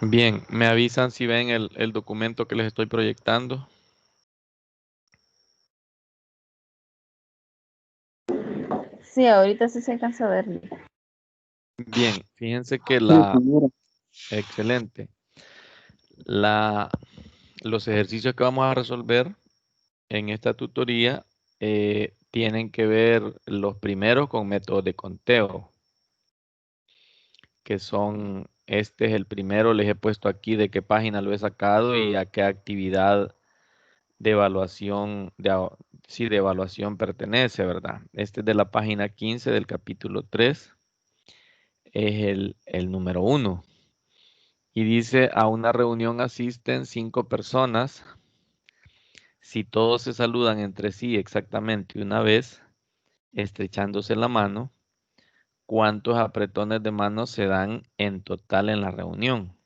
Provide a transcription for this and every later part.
Bien, me avisan si ven el documento que les estoy proyectando. Sí, ahorita sí se alcanza a ver. Bien, fíjense que Sí, señora. excelente. La, los ejercicios que vamos a resolver en esta tutoría tienen que ver los primeros con métodos de conteo, que son, este es el primero, les he puesto aquí de qué página lo he sacado y a qué actividad de evaluación, sí, de evaluación pertenece, ¿verdad? Este es de la página 15 del capítulo 3, es el número 1. Y dice, a una reunión asisten 5 personas. Si todos se saludan entre sí exactamente una vez, estrechándose la mano, ¿cuántos apretones de manos se dan en total en la reunión?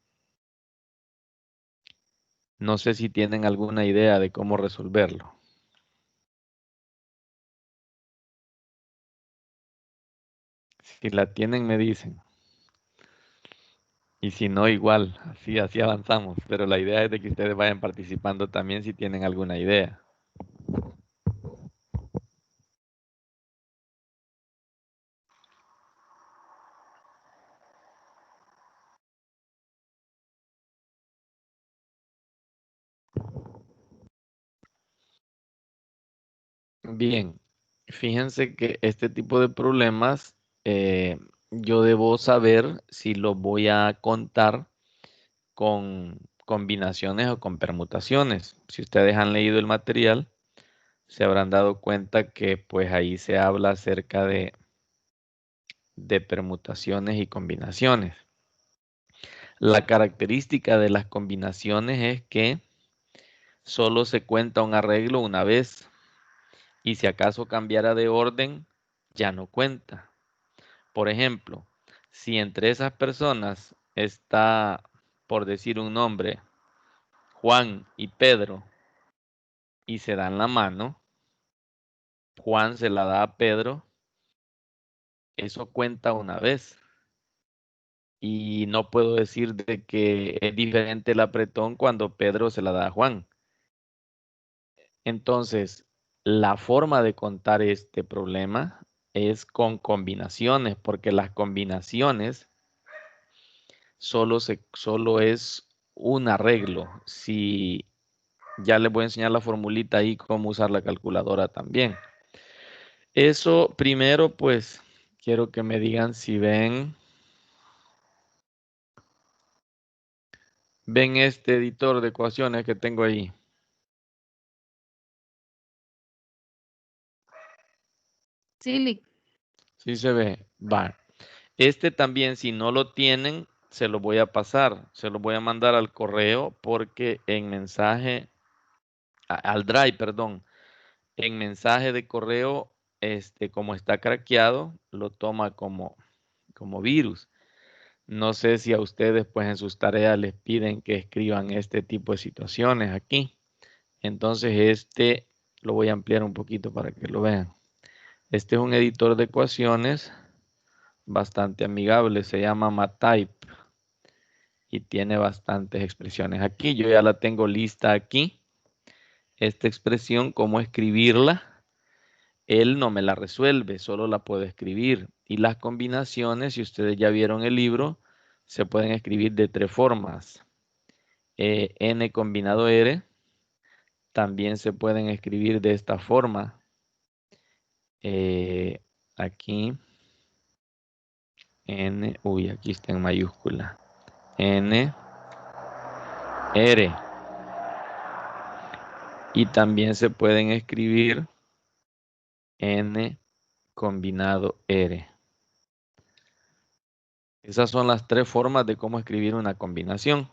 No sé si tienen alguna idea de cómo resolverlo. Si la tienen, me dicen. Y si no, igual, así avanzamos. Pero la idea es de que ustedes vayan participando también si tienen alguna idea. Bien, fíjense que este tipo de problemas yo debo saber si los voy a contar con combinaciones o con permutaciones. Si ustedes han leído el material, se habrán dado cuenta que pues ahí se habla acerca de permutaciones y combinaciones. La característica de las combinaciones es que solo se cuenta un arreglo una vez y si acaso cambiara de orden, ya no cuenta. Por ejemplo, si entre esas personas está, por decir un nombre, Juan y Pedro, y se dan la mano, Juan se la da a Pedro, eso cuenta una vez. Y no puedo decir de que es diferente el apretón cuando Pedro se la da a Juan. Entonces, la forma de contar este problema es con combinaciones, porque las combinaciones solo es un arreglo. Si ya les voy a enseñar la formulita ahí, cómo usar la calculadora también. Eso primero, pues, quiero que me digan si ven este editor de ecuaciones que tengo ahí. Sí, Sí se ve. Va. Este también, si no lo tienen, se lo voy a pasar. Se lo voy a mandar al correo porque en mensaje, al Drive, perdón. En mensaje de correo, como está craqueado, lo toma como virus. No sé si a ustedes, pues en sus tareas les piden que escriban este tipo de situaciones aquí. Entonces, lo voy a ampliar un poquito para que lo vean. Este es un editor de ecuaciones bastante amigable, se llama MATLAB y tiene bastantes expresiones aquí. Yo ya la tengo lista aquí. Esta expresión, cómo escribirla, él no me la resuelve, solo la puedo escribir. Y las combinaciones, si ustedes ya vieron el libro, se pueden escribir de 3 formas. N combinado R, también se pueden escribir de esta forma. Aquí, aquí está en mayúscula. N, R. Y también se pueden escribir N combinado R. Esas son las 3 formas de cómo escribir una combinación.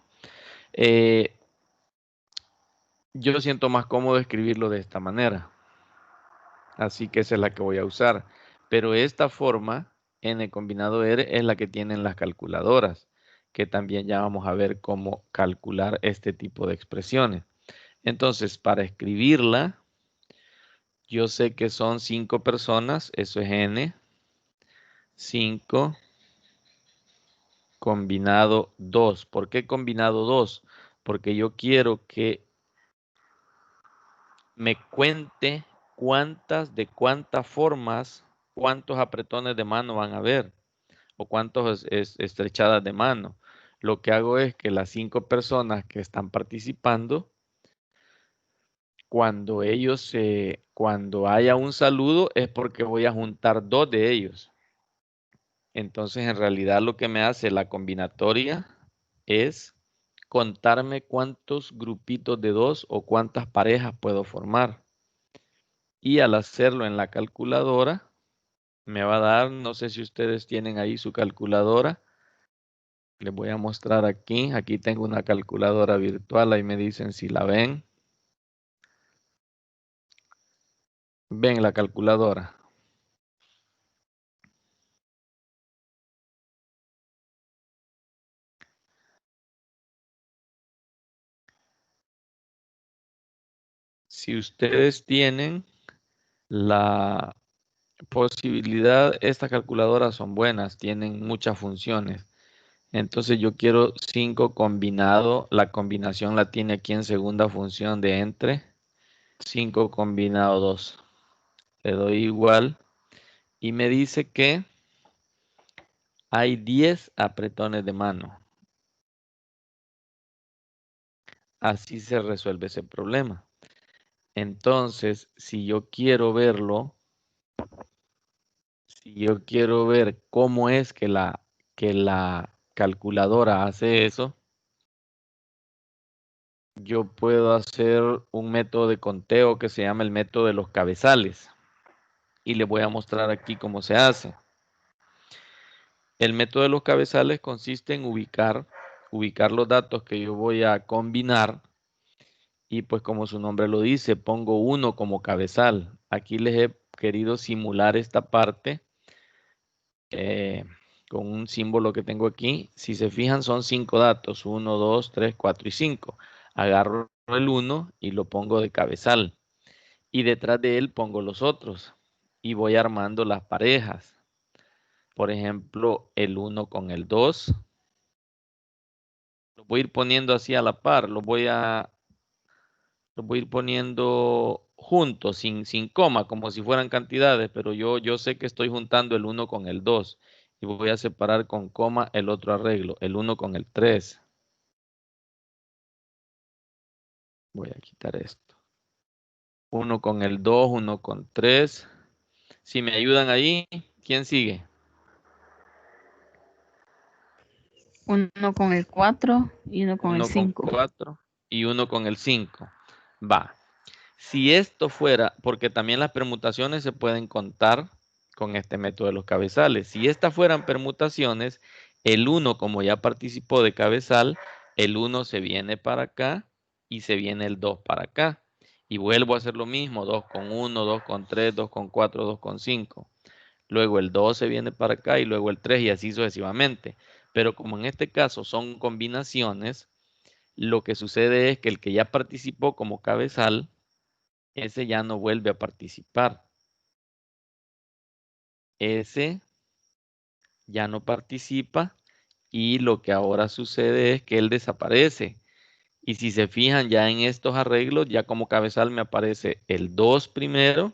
Eh, yo siento más cómodo escribirlo de esta manera. Así que esa es la que voy a usar. Pero esta forma, N combinado R, es la que tienen las calculadoras, que también ya vamos a ver cómo calcular este tipo de expresiones. Entonces, para escribirla, yo sé que son 5 personas, eso es N, 5 combinado 2. ¿Por qué combinado 2? Porque yo quiero que me cuente de cuántas formas, cuántos apretones de mano van a haber o cuántas estrechadas de mano. Lo que hago es que las 5 personas que están participando, cuando haya un saludo es porque voy a juntar 2 de ellos. Entonces, en realidad lo que me hace la combinatoria es contarme cuántos grupitos de 2 o cuántas parejas puedo formar. Y al hacerlo en la calculadora, me va a dar, no sé si ustedes tienen ahí su calculadora. Les voy a mostrar aquí. Aquí tengo una calculadora virtual. Ahí me dicen si la ven. Ven la calculadora. Si ustedes tienen la posibilidad, estas calculadoras son buenas, tienen muchas funciones. Entonces yo quiero 5 combinado. La combinación la tiene aquí en segunda función de entre. 5 combinado 2. Le doy igual. Y me dice que hay 10 apretones de mano. Así se resuelve ese problema. Entonces, si yo quiero verlo, si yo quiero ver cómo es que la calculadora hace eso, yo puedo hacer un método de conteo que se llama el método de los cabezales. Y les voy a mostrar aquí cómo se hace. El método de los cabezales consiste en ubicar los datos que yo voy a combinar. Y pues como su nombre lo dice, pongo 1 como cabezal. Aquí les he querido simular esta parte con un símbolo que tengo aquí. Si se fijan, son 5 datos: 1, 2, 3, 4 y 5. Agarro el 1 y lo pongo de cabezal. Y detrás de él pongo los otros. Y voy armando las parejas. Por ejemplo, el 1 con el 2. Los voy a ir poniendo así a la par. Los voy a ir poniendo juntos, sin coma, como si fueran cantidades. Pero yo sé que estoy juntando el 1 con el 2. Y voy a separar con coma el otro arreglo, el 1 con el 3. Voy a quitar esto. 1 con el 2, 1 con 3. Si me ayudan ahí, ¿quién sigue? 1 con el 4 y 1 con el 1 con 5. 4 y 1 con el 5. Va. Si esto fuera, porque también las permutaciones se pueden contar con este método de los cabezales. Si estas fueran permutaciones, el 1 como ya participó de cabezal, el 1 se viene para acá y se viene el 2 para acá. Y vuelvo a hacer lo mismo: 2 con 1, 2 con 3, 2 con 4, 2 con 5. Luego el 2 se viene para acá y luego el 3 y así sucesivamente. Pero como en este caso son combinaciones, lo que sucede es que el que ya participó como cabezal, ese ya no vuelve a participar. Ese ya no participa y lo que ahora sucede es que él desaparece. Y si se fijan ya en estos arreglos, ya como cabezal me aparece el 2 primero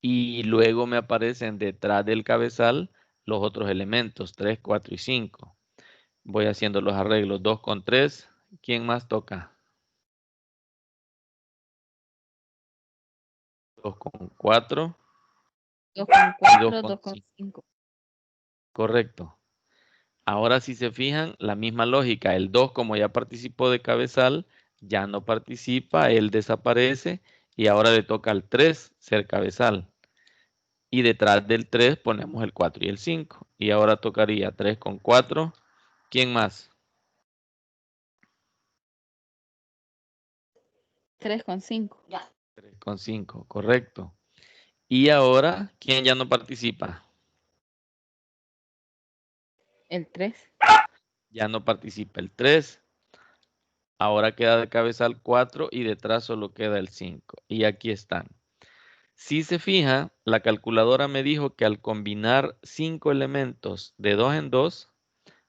y luego me aparecen detrás del cabezal los otros elementos, 3, 4 y 5. Voy haciendo los arreglos: 2 con 3. ¿Quién más toca? 2 con 4 2 con y 2 4, con 2 con 5. 5. Correcto. Ahora si se fijan, la misma lógica. El 2 como ya participó de cabezal, ya no participa, él desaparece y ahora le toca al 3 ser cabezal. Y detrás del 3 ponemos el 4 y el 5. Y ahora tocaría 3 con 4. ¿Quién más? 3 con 5. 3 con 5, correcto. Y ahora, ¿quién ya no participa? El 3. Ya no participa el 3. Ahora queda de cabezal 4 y detrás solo queda el 5. Y aquí están. Si se fija, la calculadora me dijo que al combinar 5 elementos de 2 en 2,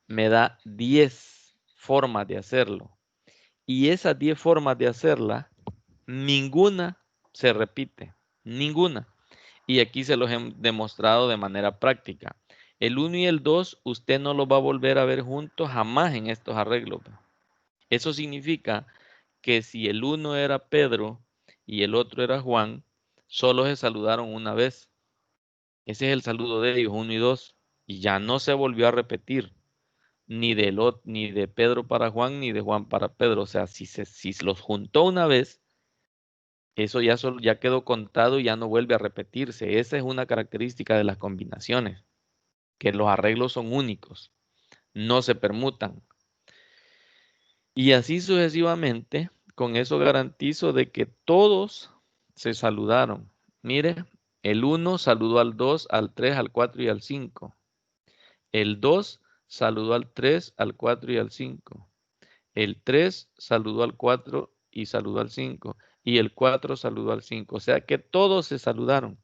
me da 10 formas de hacerlo. Y esas 10 formas de hacerla, ninguna se repite. Ninguna. Y aquí se los he demostrado de manera práctica. El 1 y el 2, usted no los va a volver a ver juntos jamás en estos arreglos. Eso significa que si el uno era Pedro y el otro era Juan, solo se saludaron una vez. Ese es el saludo de ellos, 1 y 2, y ya no se volvió a repetir, ni de Pedro para Juan, ni de Juan para Pedro. O sea, si los juntó una vez, eso ya quedó contado y ya no vuelve a repetirse. Esa es una característica de las combinaciones, que los arreglos son únicos, no se permutan. Y así sucesivamente, con eso garantizo de que todos se saludaron. Mire, el 1 saludó al 2, al 3, al 4 y al 5. El 2 saludó al 3, al 4 y al 5. El 3 saludó al 4 y saludó al 5. Y el 4 saludó al 5. O sea que todos se saludaron.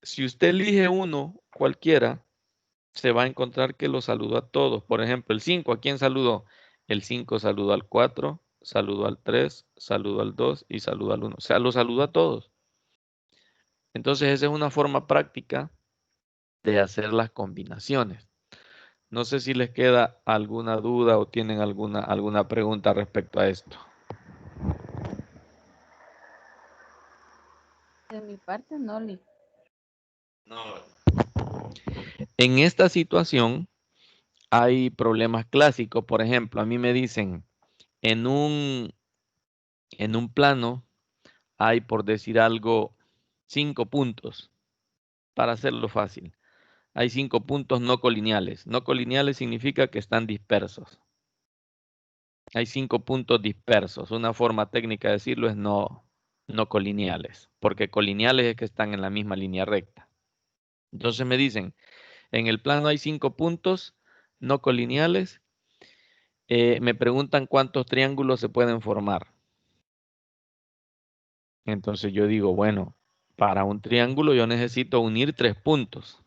Si usted elige uno, cualquiera, se va a encontrar que lo saludó a todos. Por ejemplo, el 5, ¿a quién saludó? El 5 saludó al 4, saludó al 3, saludó al 2 y saludó al 1. O sea, lo saludó a todos. Entonces, esa es una forma práctica de hacer las combinaciones. No sé si les queda alguna duda o tienen alguna pregunta respecto a esto. De mi parte, no, Lee. No. En esta situación hay problemas clásicos. Por ejemplo, a mí me dicen, en un plano hay, por decir algo, 5 puntos, para hacerlo fácil. Hay 5 puntos no colineales. No colineales significa que están dispersos. Hay 5 puntos dispersos. Una forma técnica de decirlo es no colineales, porque colineales es que están en la misma línea recta. Entonces me dicen, en el plano hay 5 puntos no colineales. Me preguntan cuántos triángulos se pueden formar. Entonces yo digo, bueno, para un triángulo yo necesito unir 3 puntos.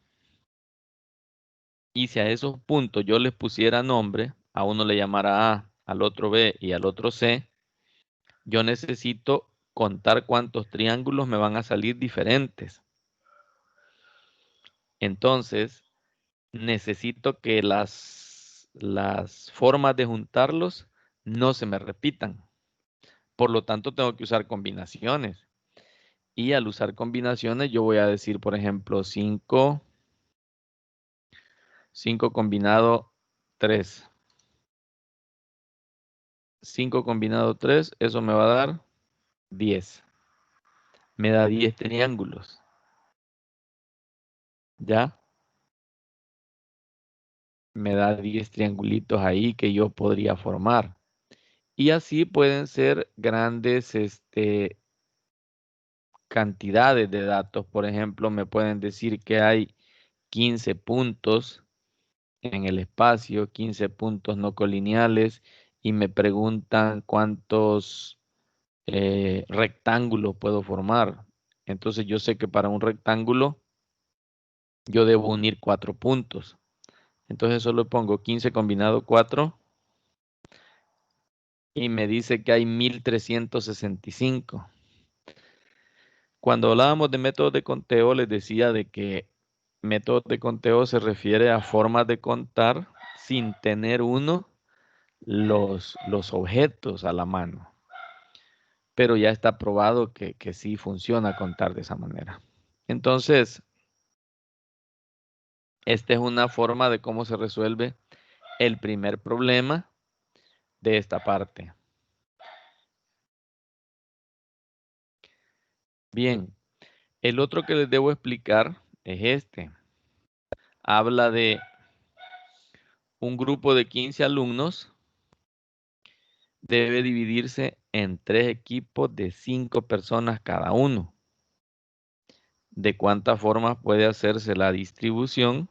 Y si a esos puntos yo les pusiera nombre, a uno le llamara A, al otro B y al otro C, yo necesito contar cuántos triángulos me van a salir diferentes. Entonces, necesito que las formas de juntarlos no se me repitan. Por lo tanto, tengo que usar combinaciones. Y al usar combinaciones, yo voy a decir, por ejemplo, 5 combinado 3. 5 combinado 3, eso me va a dar 10. Me da 10 triángulos. ¿Ya? Me da 10 triangulitos ahí que yo podría formar. Y así pueden ser grandes cantidades de datos. Por ejemplo, me pueden decir que hay 15 puntos en el espacio, 15 puntos no colineales, y me preguntan cuántos rectángulos puedo formar. Entonces yo sé que para un rectángulo yo debo unir 4 puntos. Entonces solo pongo 15 combinado 4 y me dice que hay 1365. Cuando hablábamos de métodos de conteo, les decía de que métodos de conteo se refiere a formas de contar sin tener uno los objetos a la mano. Pero ya está probado que sí funciona contar de esa manera. Entonces, esta es una forma de cómo se resuelve el primer problema de esta parte. Bien, el otro que les debo explicar es este. Habla de un grupo de 15 alumnos. Debe dividirse en 3 equipos de 5 personas cada uno. ¿De cuántas formas puede hacerse la distribución?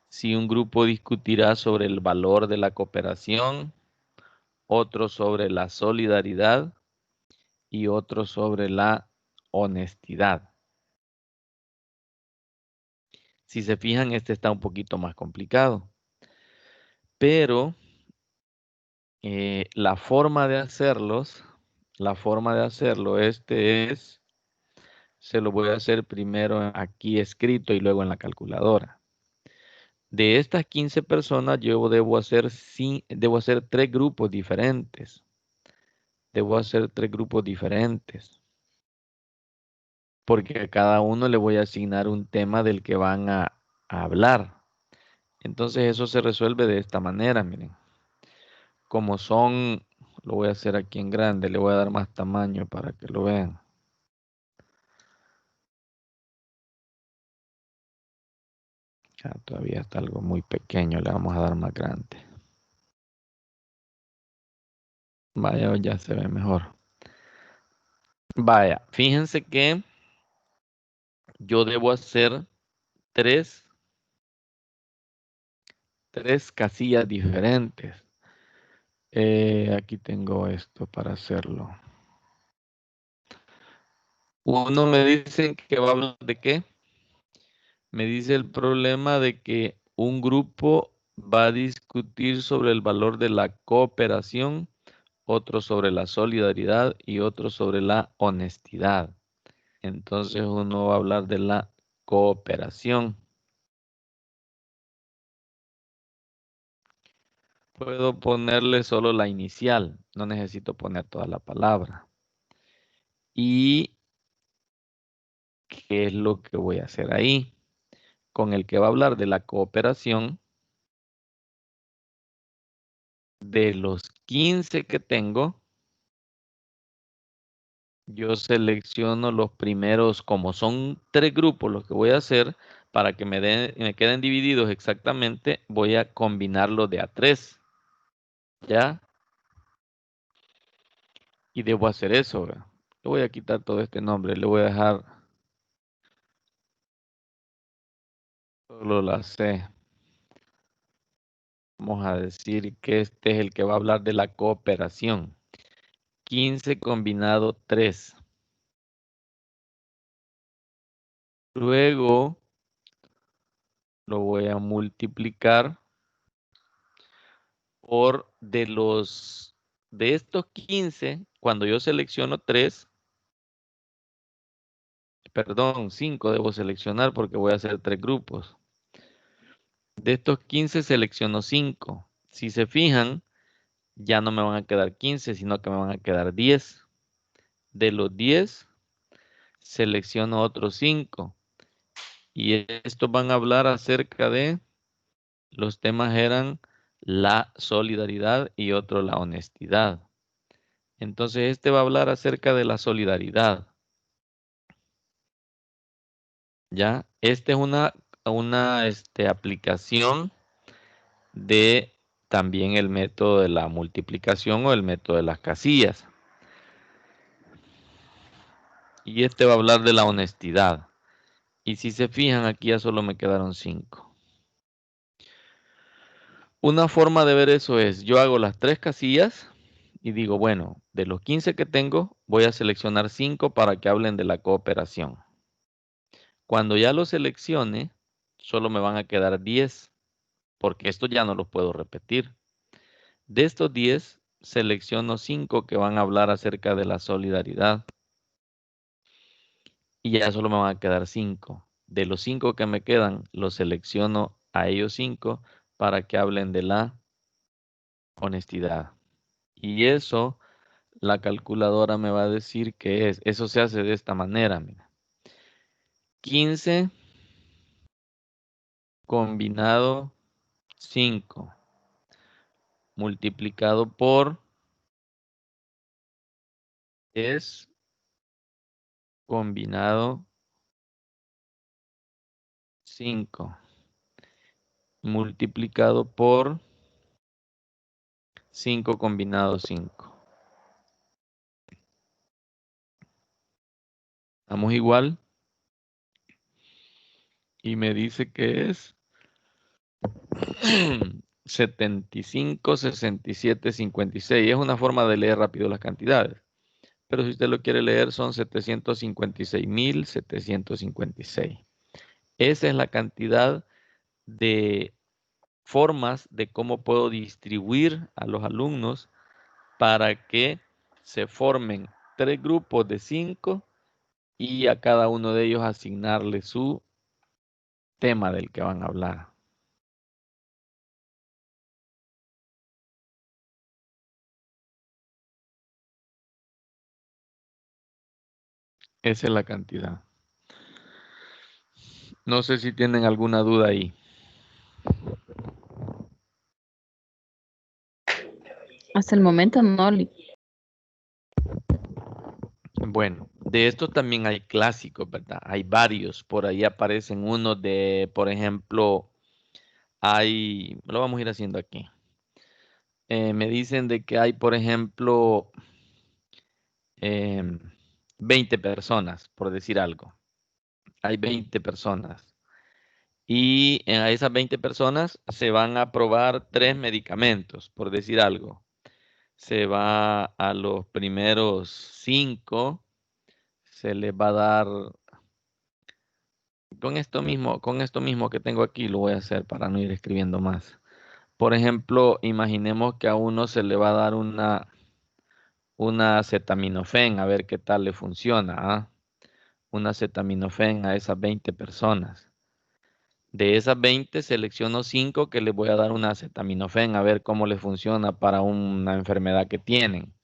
Si un grupo discutirá sobre el valor de la cooperación, otro sobre la solidaridad y otro sobre la honestidad. Si se fijan, este está un poquito más complicado. Pero la forma de hacerlo, se lo voy a hacer primero aquí escrito y luego en la calculadora. De estas 15 personas, yo debo hacer 3 grupos diferentes. Porque a cada uno le voy a asignar un tema del que van a hablar. Entonces eso se resuelve de esta manera, miren. Como son, lo voy a hacer aquí en grande, le voy a dar más tamaño para que lo vean. Ya, todavía está algo muy pequeño, le vamos a dar más grande. Vaya, ya se ve mejor. Vaya, fíjense que yo debo hacer tres casillas diferentes. Aquí tengo esto para hacerlo. Uno me dice que va a hablar de qué. Me dice el problema de que un grupo va a discutir sobre el valor de la cooperación, otro sobre la solidaridad y otro sobre la honestidad. Entonces uno va a hablar de la cooperación. Puedo ponerle solo la inicial, no necesito poner toda la palabra. ¿Y qué es lo que voy a hacer ahí? Con el que va a hablar de la cooperación, de los 15 que tengo, yo selecciono los primeros, como son 3 grupos los que voy a hacer, para que me queden divididos exactamente, voy a combinarlo de a 3. ¿Ya? Y debo hacer eso, ¿verdad? Le voy a quitar todo este nombre, le voy a dejar solo la C. Vamos a decir que este es el que va a hablar de la cooperación. 15 combinado 3. Luego lo voy a multiplicar por de estos 15, cuando yo selecciono 3, perdón, 5 debo seleccionar porque voy a hacer 3 grupos. De estos 15 selecciono 5. Si se fijan, ya no me van a quedar 15, sino que me van a quedar 10. De los 10, selecciono otros 5. Y estos van a hablar acerca de, los temas eran la solidaridad y otro la honestidad. Entonces este va a hablar acerca de la solidaridad. ¿Ya? Esta es una aplicación de también el método de la multiplicación o el método de las casillas. Y este va a hablar de la honestidad. Y si se fijan, aquí ya solo me quedaron 5. Una forma de ver eso es, yo hago las 3 casillas y digo, bueno, de los 15 que tengo, voy a seleccionar 5 para que hablen de la cooperación. Cuando ya lo seleccione, solo me van a quedar 10, porque esto ya no lo puedo repetir. De estos 10, selecciono 5 que van a hablar acerca de la solidaridad. Y ya solo me van a quedar 5. De los 5 que me quedan, los selecciono a ellos 5 para que hablen de la honestidad. Y eso, la calculadora me va a decir que es. Eso se hace de esta manera, mira. 15 combinado 5 multiplicado por es combinado 5 multiplicado por 5 combinado 5. Vamos igual. Y me dice que es 75, 67, 56. Es una forma de leer rápido las cantidades. pero si usted lo quiere leer son 756,756. Esa es la cantidad de formas de cómo puedo distribuir a los alumnos para que se formen 3 grupos de 5 y a cada uno de ellos asignarle su tema del que van a hablar. Esa es la cantidad. No sé si tienen alguna duda ahí. Hasta el momento no. Bueno, de esto también hay clásicos, ¿verdad? Hay varios. Por ahí aparecen unos de, por ejemplo, lo vamos a ir haciendo aquí. Me dicen de que hay, por ejemplo, 20 personas, por decir algo. Hay 20 personas. Y a esas 20 personas se van a probar 3 medicamentos, por decir algo. Se va a los primeros 5, se les va a dar, con esto mismo que tengo aquí, lo voy a hacer para no ir escribiendo más. Por ejemplo, imaginemos que a uno se le va a dar una acetaminofén, a ver qué tal le funciona, ¿ah? Una acetaminofén a esas 20 personas. De esas 20 selecciono 5 que les voy a dar una acetaminofén a ver cómo les funciona para una enfermedad que tienen.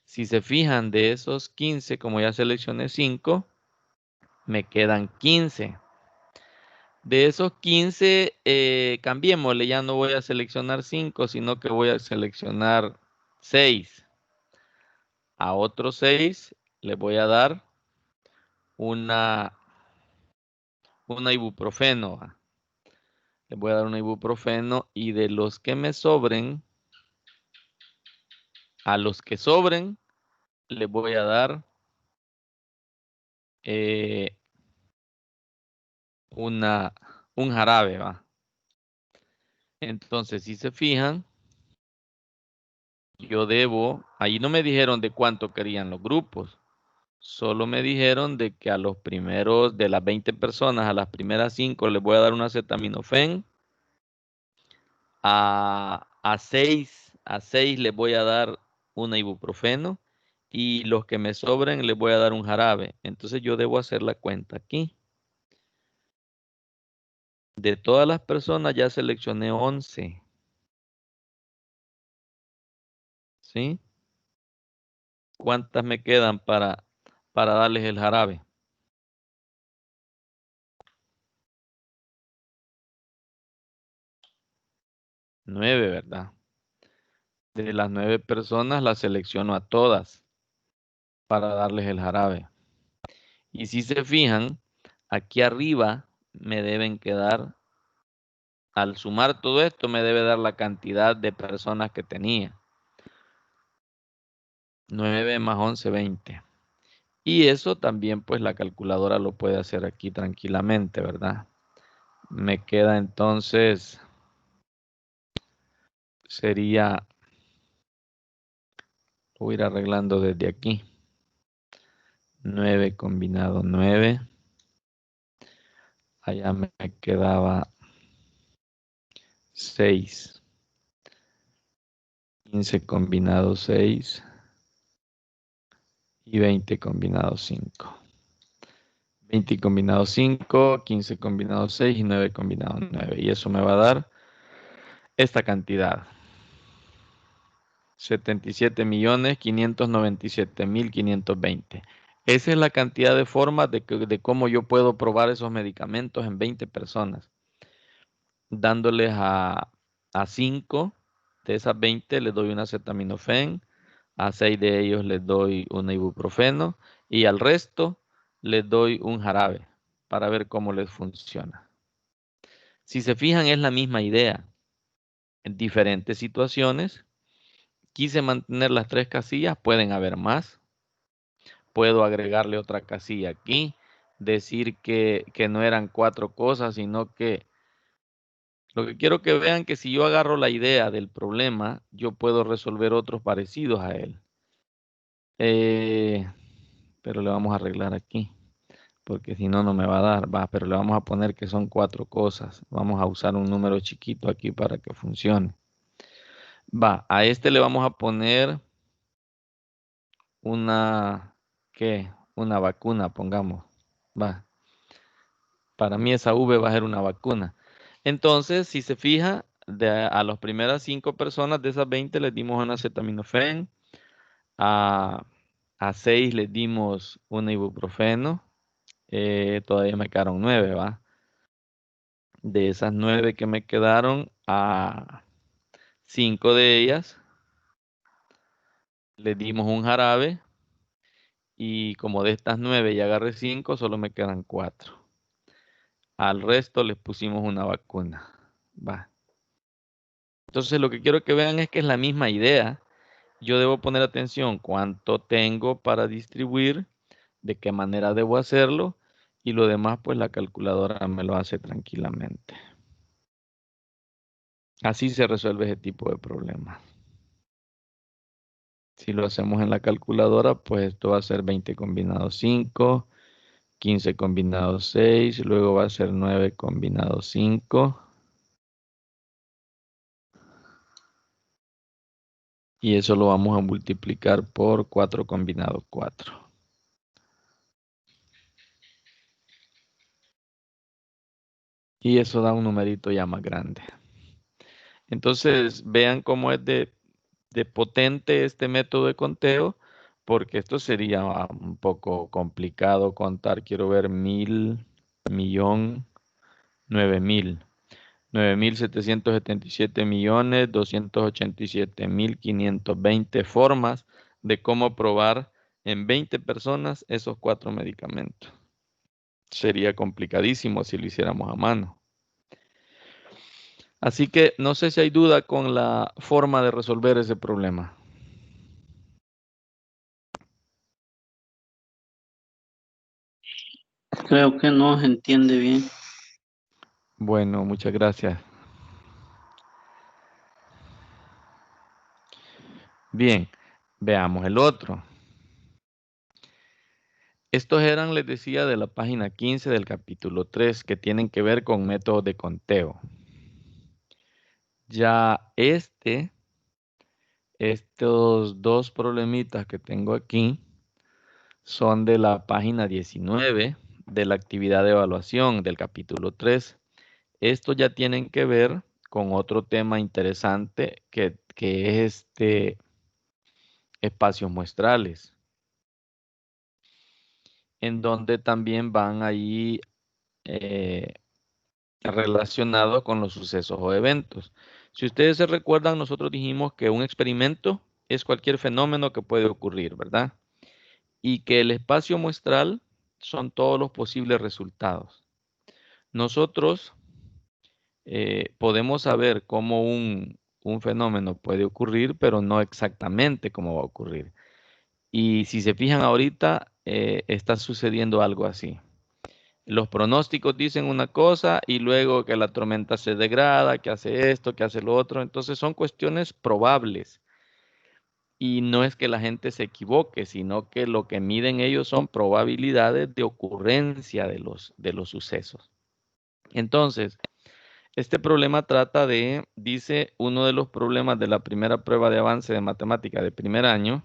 Si se fijan, de esos 15, como ya seleccioné 5, me quedan 15. De esos 15, cambiémosle, ya no voy a seleccionar 5, sino que voy a seleccionar 6. A otros 6 les voy a dar una ibuprofeno. Les voy a dar una ibuprofeno y de los que me sobren, a los que sobren, les voy a dar eh, un jarabe, ¿va? Entonces, si se fijan, ahí no me dijeron de cuánto querían los grupos, solo me dijeron de que a los primeros, de las 20 personas, a las primeras 5 les voy a dar una acetaminofén, a 6 les voy a dar una ibuprofeno y los que me sobren les voy a dar un jarabe. Entonces yo debo hacer la cuenta aquí. De todas las personas ya seleccioné 11. ¿Sí? ¿Cuántas me quedan para darles el jarabe? 9, ¿verdad? De las 9 personas las selecciono a todas para darles el jarabe. Y si se fijan, aquí arriba me deben quedar, al sumar todo esto, me debe dar la cantidad de personas que tenía. 9 más 11, 20. Y eso también, pues la calculadora lo puede hacer aquí tranquilamente, ¿verdad? Me queda entonces, sería, voy a ir arreglando desde aquí. 9 combinado 9. Allá me quedaba 6. 15 combinado 6. Y 20 combinado 5. 20 combinado 5, 15 combinado 6 y 9 combinado 9. Y eso me va a dar esta cantidad. 77,597,520. Esa es la cantidad de formas de cómo yo puedo probar esos medicamentos en 20 personas. Dándoles a 5 de esas 20 les doy una acetaminofén, a 6 de ellos les doy un ibuprofeno y al resto les doy un jarabe para ver cómo les funciona. Si se fijan, es la misma idea. En diferentes situaciones, quise mantener las 3 casillas, pueden haber más. Puedo agregarle otra casilla aquí, decir que no eran 4 cosas, sino que lo que quiero que vean que si yo agarro la idea del problema, yo puedo resolver otros parecidos a él. Pero le vamos a arreglar aquí, porque si no, no me va a dar. Va, pero le vamos a poner que son 4 cosas. Vamos a usar un número chiquito aquí para que funcione. Va, a este le vamos a poner una, ¿qué? Una vacuna, pongamos. Va, para mí esa V va a ser una vacuna. Entonces, si se fija, a las primeras 5 personas de esas 20 les dimos un acetaminofén. A, a 6 les dimos un ibuprofeno. Todavía me quedaron 9, ¿va? De esas 9 que me quedaron, a 5 de ellas les dimos un jarabe. Y como de estas 9 ya agarré 5, solo me quedan 4. Al resto les pusimos una vacuna. Va. Entonces lo que quiero que vean es que es la misma idea. Yo debo poner atención cuánto tengo para distribuir, de qué manera debo hacerlo, y lo demás pues la calculadora me lo hace tranquilamente. Así se resuelve ese tipo de problemas. Si lo hacemos en la calculadora, pues esto va a ser 20 combinado 5, 15 combinado 6, luego va a ser 9 combinado 5. Y eso lo vamos a multiplicar por 4 combinado 4. Y eso da un numerito ya más grande. Entonces, vean cómo es de potente este método de conteo, porque esto sería un poco complicado contar. Quiero ver 1000, millón, 9000. 9.777.287.520 formas de cómo probar en 20 personas esos 4 medicamentos. Sería complicadísimo si lo hiciéramos a mano. Así que no sé si hay duda con la forma de resolver ese problema. Creo que no se entiende bien. Bueno, muchas gracias. Bien, veamos el otro. Estos eran, les decía, de la página 15 del capítulo 3, que tienen que ver con métodos de conteo. Ya estos dos problemitas que tengo aquí son de la página 19 de la actividad de evaluación del capítulo 3. Estos ya tienen que ver con otro tema interesante que es espacios muestrales, en donde también van ahí relacionados con los sucesos o eventos. Si ustedes se recuerdan, nosotros dijimos que un experimento es cualquier fenómeno que puede ocurrir, ¿verdad? Y que el espacio muestral son todos los posibles resultados. Nosotros podemos saber cómo un fenómeno puede ocurrir, pero no exactamente cómo va a ocurrir. Y si se fijan ahorita, está sucediendo algo así. Los pronósticos dicen una cosa y luego que la tormenta se degrada, que hace esto, que hace lo otro. Entonces son cuestiones probables. Y no es que la gente se equivoque, sino que lo que miden ellos son probabilidades de ocurrencia de los sucesos. Entonces, este problema trata dice, uno de los problemas de la primera prueba de avance de matemática de primer año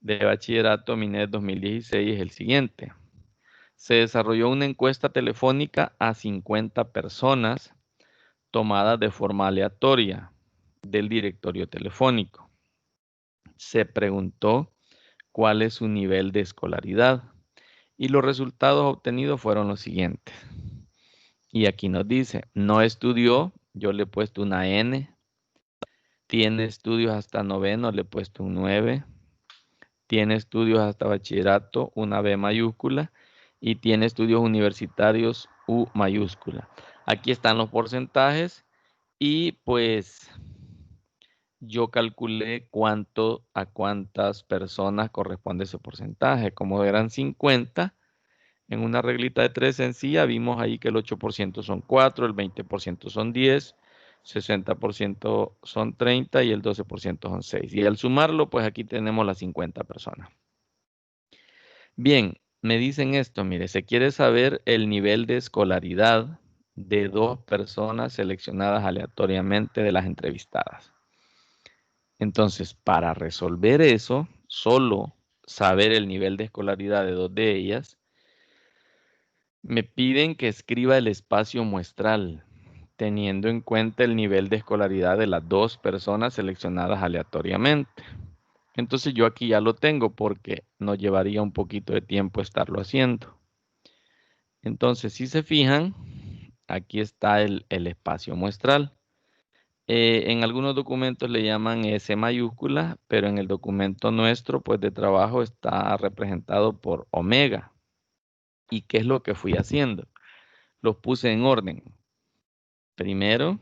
de bachillerato MINET 2016 es el siguiente. Se desarrolló una encuesta telefónica a 50 personas tomadas de forma aleatoria del directorio telefónico. Se preguntó cuál es su nivel de escolaridad y los resultados obtenidos fueron los siguientes. Y aquí nos dice, no estudió, yo le he puesto una N, tiene estudios hasta noveno, le he puesto un 9, tiene estudios hasta bachillerato, una B mayúscula, y tiene estudios universitarios, U mayúscula. Aquí están los porcentajes y pues yo calculé a cuántas personas corresponde ese porcentaje. Como eran 50, en una reglita de 3 sencilla, vimos ahí que el 8% son 4, el 20% son 10 60% son 30 y el 12% son 6. Y al sumarlo, pues aquí tenemos las 50 personas. Bien, me dicen esto, mire, se quiere saber el nivel de escolaridad de 2 personas seleccionadas aleatoriamente de las entrevistadas. Entonces, para resolver eso, solo saber el nivel de escolaridad de 2 de ellas, me piden que escriba el espacio muestral, teniendo en cuenta el nivel de escolaridad de las 2 personas seleccionadas aleatoriamente. Entonces yo aquí ya lo tengo porque nos llevaría un poquito de tiempo estarlo haciendo. Entonces, si se fijan, aquí está el espacio muestral. En algunos documentos le llaman S mayúscula, pero en el documento nuestro, pues de trabajo, está representado por omega. ¿Y qué es lo que fui haciendo? Los puse en orden. Primero,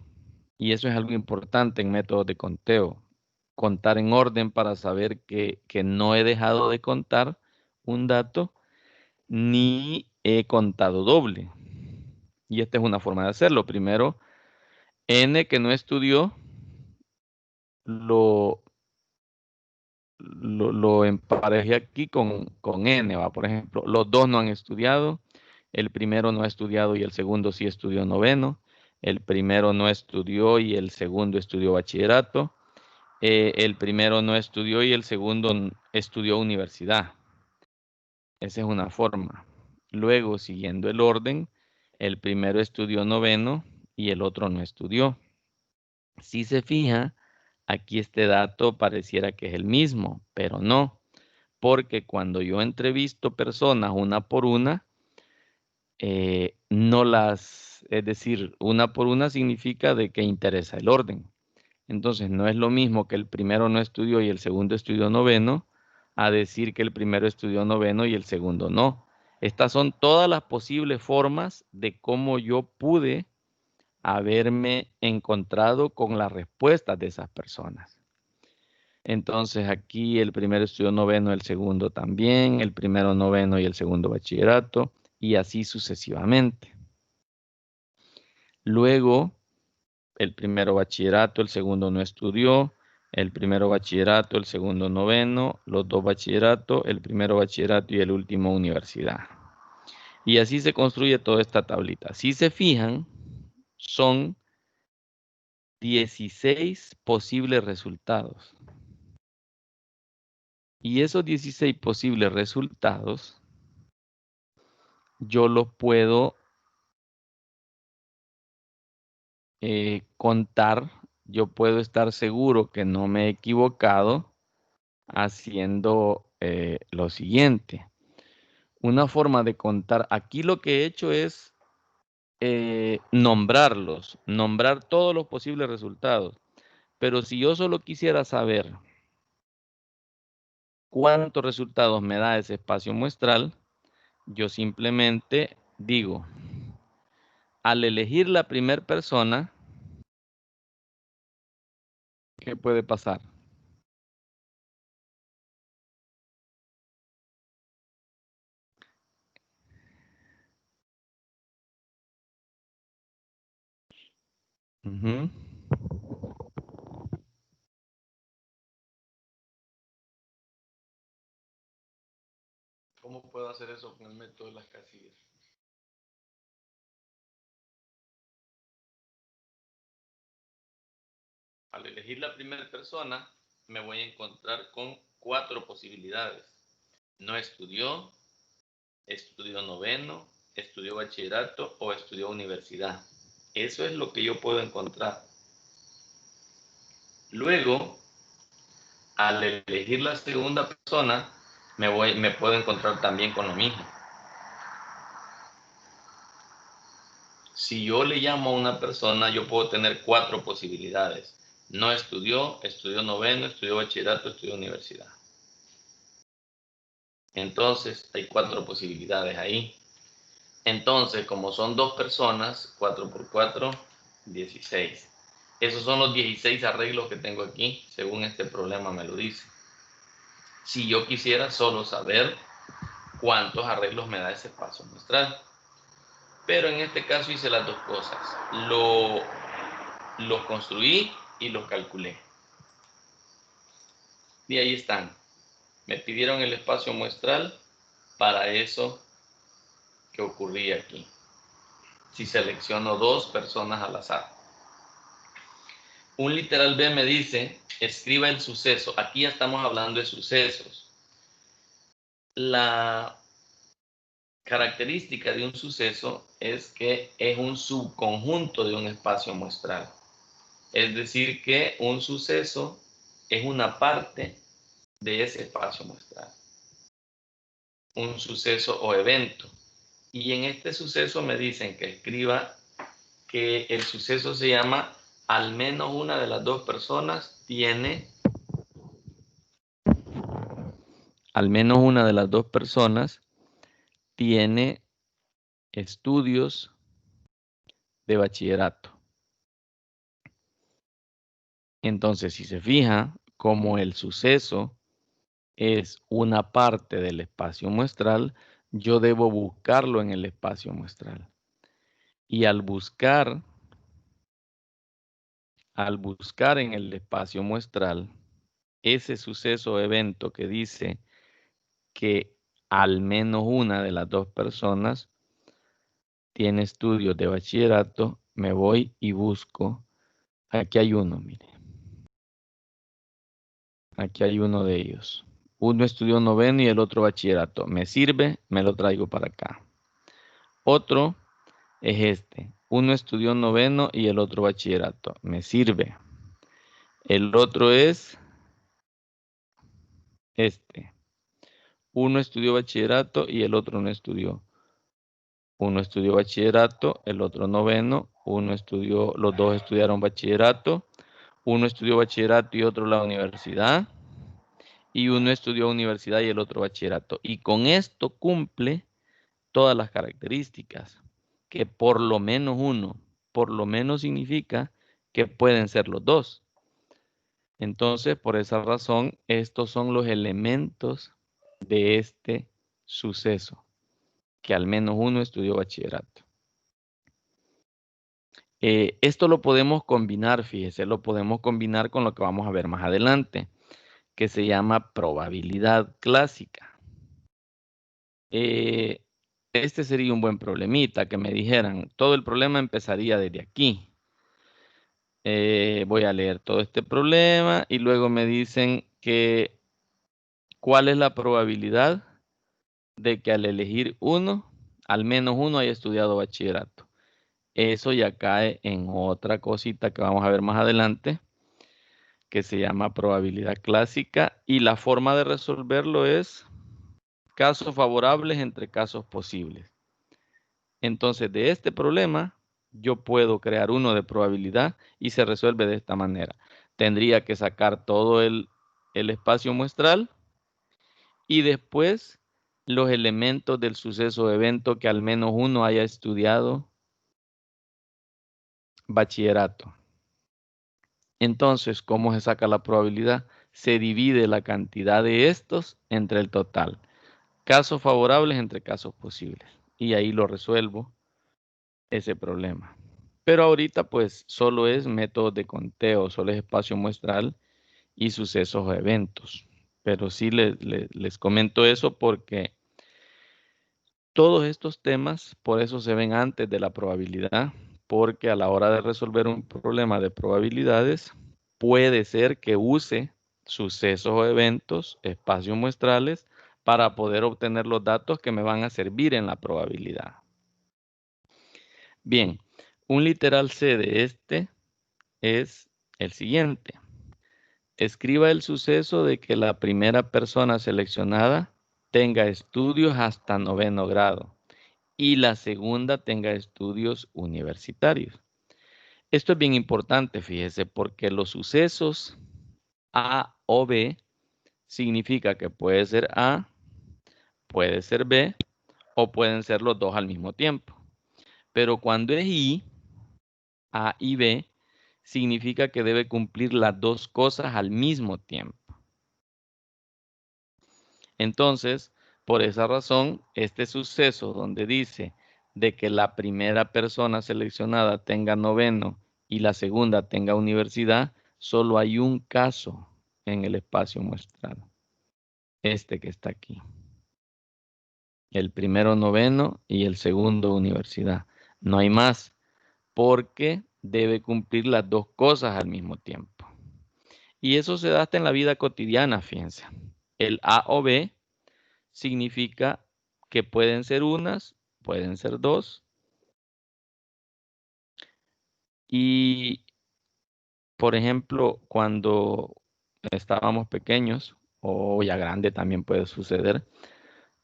y eso es algo importante en métodos de conteo, contar en orden para saber que no he dejado de contar un dato ni he contado doble. Y esta es una forma de hacerlo. Primero, N que no estudió, lo emparejé aquí con N, ¿va? Por ejemplo, los 2 no han estudiado, el primero no ha estudiado y el segundo sí estudió noveno, el primero no estudió y el segundo estudió bachillerato, el primero no estudió y el segundo estudió universidad. Esa es una forma. Luego, siguiendo el orden, el primero estudió noveno y el otro no estudió. Si se fija, aquí este dato pareciera que es el mismo, pero no, porque cuando yo entrevisto personas una por una, no las, es decir, una por una significa de que interesa el orden. Entonces, no es lo mismo que el primero no estudió y el segundo estudió noveno, a decir que el primero estudió noveno y el segundo no. Estas son todas las posibles formas de cómo yo pude haberme encontrado con las respuestas de esas personas. Entonces, aquí el primero estudió noveno, el segundo también, el primero noveno y el segundo bachillerato, y así sucesivamente. Luego, el primero bachillerato, el segundo no estudió, el primero bachillerato, el segundo noveno, los 2 bachilleratos, el primero bachillerato y el último universidad. Y así se construye toda esta tablita. Si se fijan, son 16 posibles resultados. Y esos 16 posibles resultados, yo los puedo contar, yo puedo estar seguro que no me he equivocado haciendo lo siguiente. Una forma de contar, aquí lo que he hecho es nombrarlos, nombrar todos los posibles resultados. Pero si yo solo quisiera saber cuántos resultados me da ese espacio muestral, yo simplemente digo, al elegir la primera persona, ¿qué puede pasar? Ujú. ¿Cómo puedo hacer eso con el método de las casillas? Al elegir la primera persona, me voy a encontrar con 4 posibilidades. No estudió, estudió noveno, estudió bachillerato o estudió universidad. Eso es lo que yo puedo encontrar. Luego, al elegir la segunda persona, me puedo encontrar también con lo mismo. Si yo le llamo a una persona, yo puedo tener 4 posibilidades. No estudió, estudió noveno, estudió bachillerato, estudió universidad. Entonces, hay 4 posibilidades ahí. Entonces, como son 2 personas, 4 por 4, 16. Esos son los 16 arreglos que tengo aquí, según este problema me lo dice. Si yo quisiera solo saber cuántos arreglos me da ese espacio muestral. Pero en este caso hice las 2 cosas. Lo los construí y los calculé. Y ahí están. Me pidieron el espacio muestral para eso que ocurría aquí. Si selecciono 2 personas al azar. Un literal B me dice, escriba el suceso. Aquí ya estamos hablando de sucesos. La característica de un suceso es que es un subconjunto de un espacio muestral. Es decir, que un suceso es una parte de ese espacio muestral. Un suceso o evento. Y en este suceso me dicen que escriba que el suceso se llama al menos una de las 2 personas tiene estudios de bachillerato. Entonces, si se fija, como el suceso es una parte del espacio muestral, yo debo buscarlo en el espacio muestral. Y al buscar en el espacio muestral ese suceso o evento que dice que al menos una de las 2 personas tiene estudios de bachillerato, me voy y busco. Aquí hay uno, mire. Aquí hay uno de ellos. Uno estudió noveno y el otro bachillerato. Me sirve, me lo traigo para acá. Otro es este. Uno estudió noveno y el otro bachillerato. Me sirve. El otro es este. Uno estudió bachillerato y el otro no estudió. Uno estudió bachillerato, el otro noveno. Los 2 estudiaron bachillerato. Uno estudió bachillerato y otro la universidad. Y uno estudió universidad y el otro bachillerato. Y con esto cumple todas las características, que por lo menos uno, por lo menos significa que pueden ser los 2. Entonces, por esa razón, estos son los elementos de este suceso, que al menos uno estudió bachillerato. Esto lo podemos combinar, fíjese, lo podemos combinar con lo que vamos a ver más adelante, que se llama probabilidad clásica. Este sería un buen problemita, que me dijeran, todo el problema empezaría desde aquí. Voy a leer todo este problema y luego me dicen que cuál es la probabilidad de que al elegir uno, al menos uno haya estudiado bachillerato. Eso ya cae en otra cosita que vamos a ver más adelante, que se llama probabilidad clásica, y la forma de resolverlo es casos favorables entre casos posibles. Entonces, de este problema, yo puedo crear uno de probabilidad y se resuelve de esta manera. Tendría que sacar todo el espacio muestral y después los elementos del suceso o evento que al menos uno haya estudiado bachillerato. Entonces, ¿cómo se saca la probabilidad? Se divide la cantidad de estos entre el total. Casos favorables entre casos posibles. Y ahí lo resuelvo ese problema. Pero ahorita pues solo es método de conteo, solo es espacio muestral y sucesos o eventos. Pero sí les comento eso porque todos estos temas, por eso se ven antes de la probabilidad, porque a la hora de resolver un problema de probabilidades, puede ser que use sucesos o eventos, espacios muestrales, para poder obtener los datos que me van a servir en la probabilidad. Bien, un literal C de este es el siguiente. Escriba el suceso de que la primera persona seleccionada tenga estudios hasta 9º grado y la segunda tenga estudios universitarios. Esto es bien importante, fíjese, porque los sucesos A o B significa que puede ser A, puede ser B o pueden ser los 2 al mismo tiempo. Pero cuando es I, A y B, significa que debe cumplir las 2 cosas al mismo tiempo. Entonces, por esa razón, este suceso donde dice de que la primera persona seleccionada tenga 9º y la segunda tenga universidad, solo hay un caso en el espacio muestrado. Este que está aquí. El primero noveno y el segundo universidad. No hay más, porque debe cumplir las dos cosas al mismo tiempo. Y eso se da hasta en la vida cotidiana, fíjense. El A o B significa que pueden ser unas, pueden ser dos. Y, por ejemplo, cuando estábamos pequeños, o ya grande también puede suceder,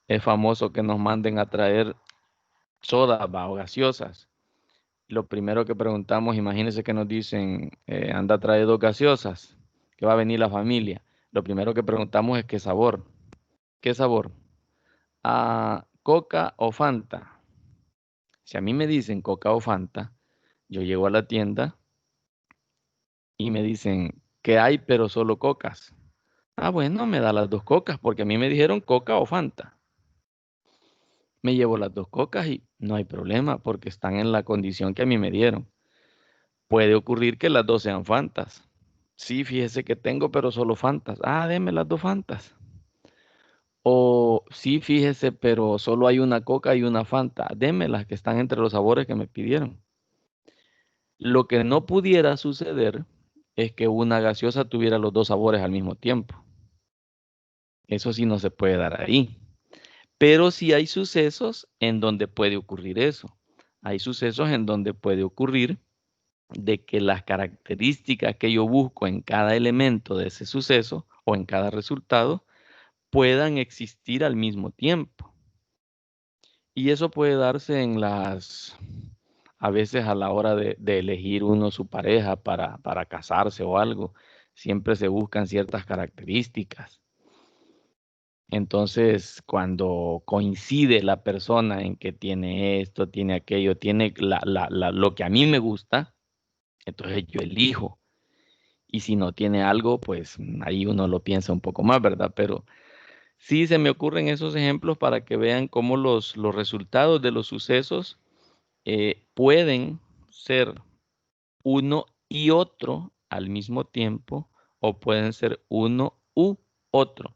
es famoso que nos manden a traer sodas o gaseosas. Lo primero que preguntamos, imagínense que nos dicen, anda a traer 2 gaseosas, que va a venir la familia. Lo primero que preguntamos es qué sabor. ¿Qué sabor? ¿Coca o Fanta? Si a mí me dicen Coca o Fanta, yo llego a la tienda y me dicen que hay, pero solo cocas. Bueno, me da las 2 cocas, porque a mí me dijeron Coca o Fanta. Me llevo las 2 cocas y no hay problema, porque están en la condición que a mí me dieron. Puede ocurrir que las 2 sean Fantas. Sí, fíjese que tengo, pero solo Fantas. Deme las 2 Fantas. O sí, fíjese, pero solo hay una Coca y una Fanta. Deme las que están entre los sabores que me pidieron. Lo que no pudiera suceder es que una gaseosa tuviera los 2 sabores al mismo tiempo. Eso sí no se puede dar ahí. Pero sí hay sucesos en donde puede ocurrir eso. Hay sucesos en donde puede ocurrir de que las características que yo busco en cada elemento de ese suceso o en cada resultado puedan existir al mismo tiempo. Y eso puede darse a veces a la hora de elegir uno su pareja para casarse o algo. Siempre se buscan ciertas características. Entonces, cuando coincide la persona en que tiene esto, tiene aquello, tiene lo que a mí me gusta, entonces yo elijo. Y si no tiene algo, pues ahí uno lo piensa un poco más, ¿verdad? Pero sí se me ocurren esos ejemplos para que vean cómo los resultados de los sucesos pueden ser uno y otro al mismo tiempo o pueden ser uno u otro.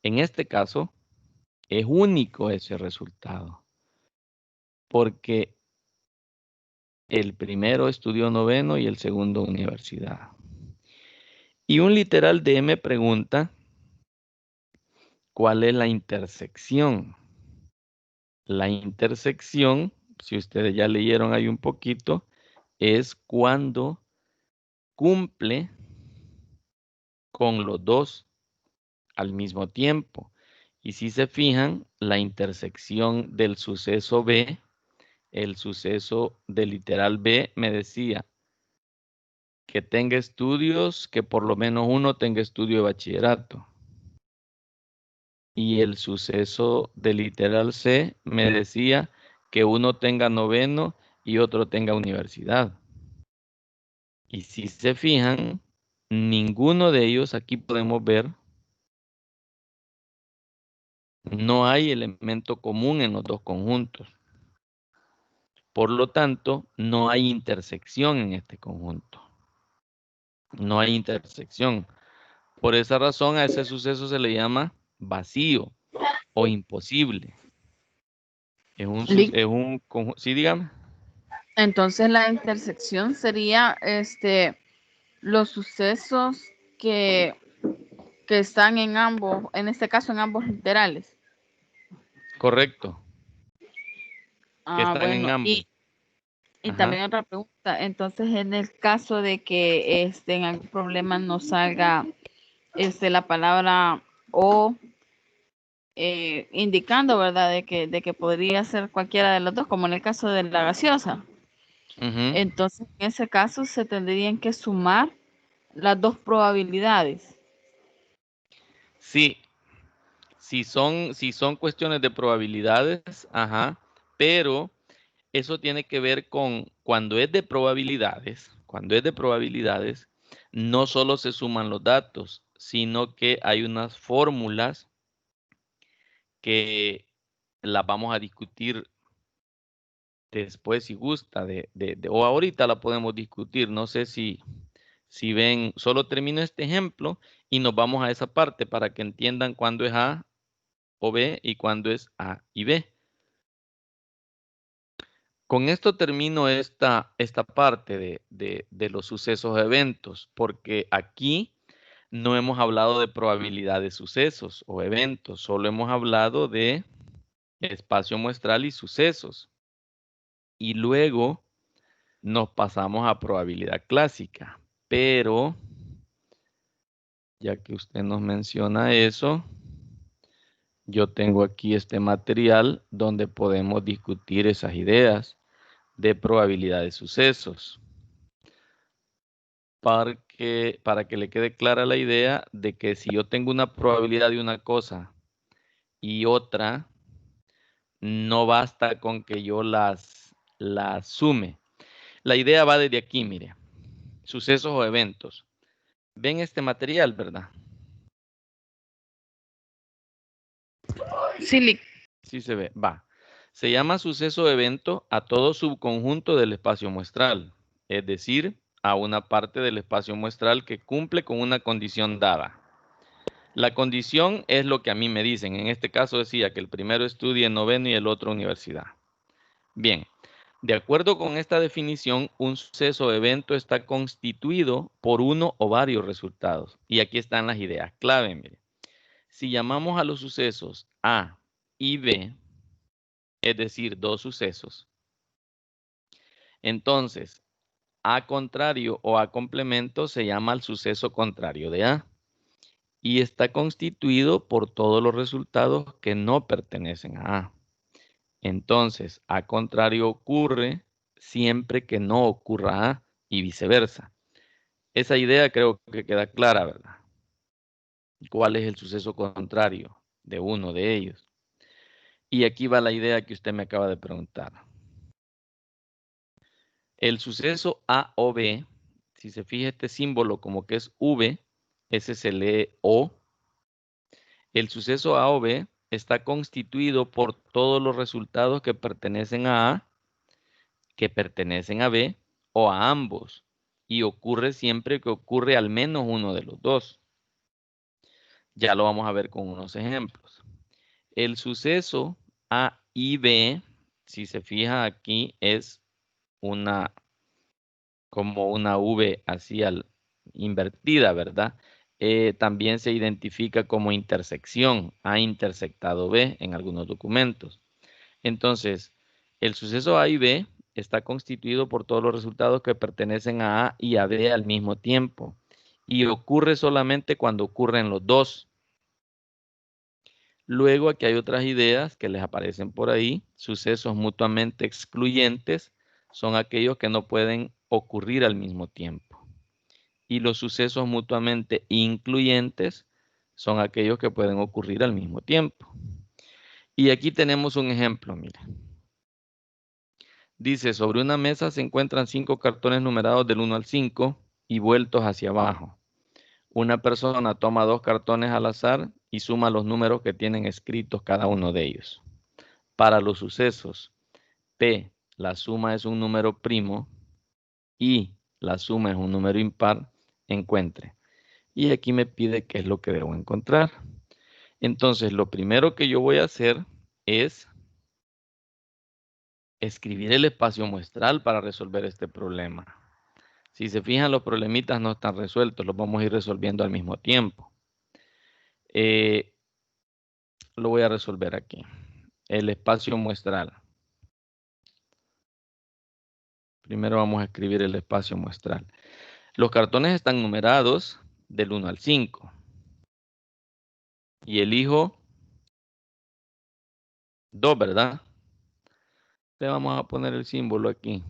En este caso, es único ese resultado porque el primero estudió noveno y el segundo universidad. Y un literal D me pregunta, ¿cuál es la intersección? La intersección, si ustedes ya leyeron ahí un poquito, es cuando cumple con los dos al mismo tiempo. Y si se fijan, la intersección del suceso B, el suceso del literal B me decía que tenga estudios, que por lo menos uno tenga estudio de bachillerato. Y el suceso del literal C me decía que uno tenga noveno y otro tenga universidad. Y si se fijan, ninguno de ellos, aquí podemos ver, no hay elemento común en los dos conjuntos. Por lo tanto, no hay intersección en este conjunto. No hay intersección. Por esa razón a ese suceso se le llama vacío o imposible. Sí, dígame. Entonces la intersección sería los sucesos que, que están en ambos, en este caso en ambos literales. Correcto. Que están en Bueno, ambos. y Ajá. también otra pregunta. Entonces, en el caso de que en algún problema no salga la palabra o indicando, ¿verdad? De que podría ser cualquiera de los dos, como en el caso de la gaseosa. Ujú. Entonces, en ese caso se tendrían que sumar las dos probabilidades. Sí, si son cuestiones de probabilidades, ajá, pero eso tiene que ver con cuando es de probabilidades, no solo se suman los datos, sino que hay unas fórmulas que las vamos a discutir después si gusta, o ahorita la podemos discutir. No sé si ven, solo termino este ejemplo y nos vamos a esa parte para que entiendan cuándo es A o B y cuándo es A y B. Con esto termino esta parte de los sucesos eventos, porque aquí no hemos hablado de probabilidad de sucesos o eventos, solo hemos hablado de espacio muestral y sucesos. Y luego nos pasamos a probabilidad clásica, pero ya que usted nos menciona eso, yo tengo aquí este material donde podemos discutir esas ideas de probabilidad de sucesos. Para que le quede clara la idea de que si yo tengo una probabilidad de una cosa y otra, no basta con que yo las sume. La idea va desde aquí, mire. Sucesos o eventos. ¿Ven este material, verdad? Sí, Sí se ve. Va. Se llama suceso o evento a todo subconjunto del espacio muestral, es decir, a una parte del espacio muestral que cumple con una condición dada. La condición es lo que a mí me dicen. En este caso decía que el primero estudie noveno y el otro universidad. Bien, de acuerdo con esta definición, un suceso o evento está constituido por uno o varios resultados. Y aquí están las ideas clave. Mire. Si llamamos a los sucesos A y B, es decir, dos sucesos, entonces A contrario o A complemento se llama el suceso contrario de A. Y está constituido por todos los resultados que no pertenecen a A. Entonces, A contrario ocurre siempre que no ocurra A y viceversa. Esa idea creo que queda clara, ¿verdad? ¿Cuál es el suceso contrario de uno de ellos? Y aquí va la idea que usted me acaba de preguntar. El suceso A o B, si se fija este símbolo como que es V, ese se lee O. El suceso A o B está constituido por todos los resultados que pertenecen a A, que pertenecen a B o a ambos. Y ocurre siempre que ocurre al menos uno de los dos. Ya lo vamos a ver con unos ejemplos. El suceso A y B, si se fija aquí, es como una V así invertida, ¿verdad? También se identifica como intersección, A intersectado B en algunos documentos. Entonces, el suceso A y B está constituido por todos los resultados que pertenecen a A y a B al mismo tiempo. Y ocurre solamente cuando ocurren los dos. Luego aquí hay otras ideas que les aparecen por ahí. Sucesos mutuamente excluyentes son aquellos que no pueden ocurrir al mismo tiempo. Y los sucesos mutuamente incluyentes son aquellos que pueden ocurrir al mismo tiempo. Y aquí tenemos un ejemplo, miren. Dice, sobre una mesa se encuentran 5 cartones numerados del 1 al 5 y vueltos hacia abajo. Una persona toma 2 cartones al azar y suma los números que tienen escritos cada uno de ellos. Para los sucesos, P, la suma es un número primo y la suma es un número impar, encuentre. Y aquí me pide qué es lo que debo encontrar. Entonces, lo primero que yo voy a hacer es escribir el espacio muestral para resolver este problema. Si se fijan, los problemitas no están resueltos, los vamos a ir resolviendo al mismo tiempo. Lo voy a resolver aquí. El espacio muestral. Primero vamos a escribir el espacio muestral. Los cartones están numerados del 1 al 5. Y elijo 2, ¿verdad? Le vamos a poner el símbolo aquí.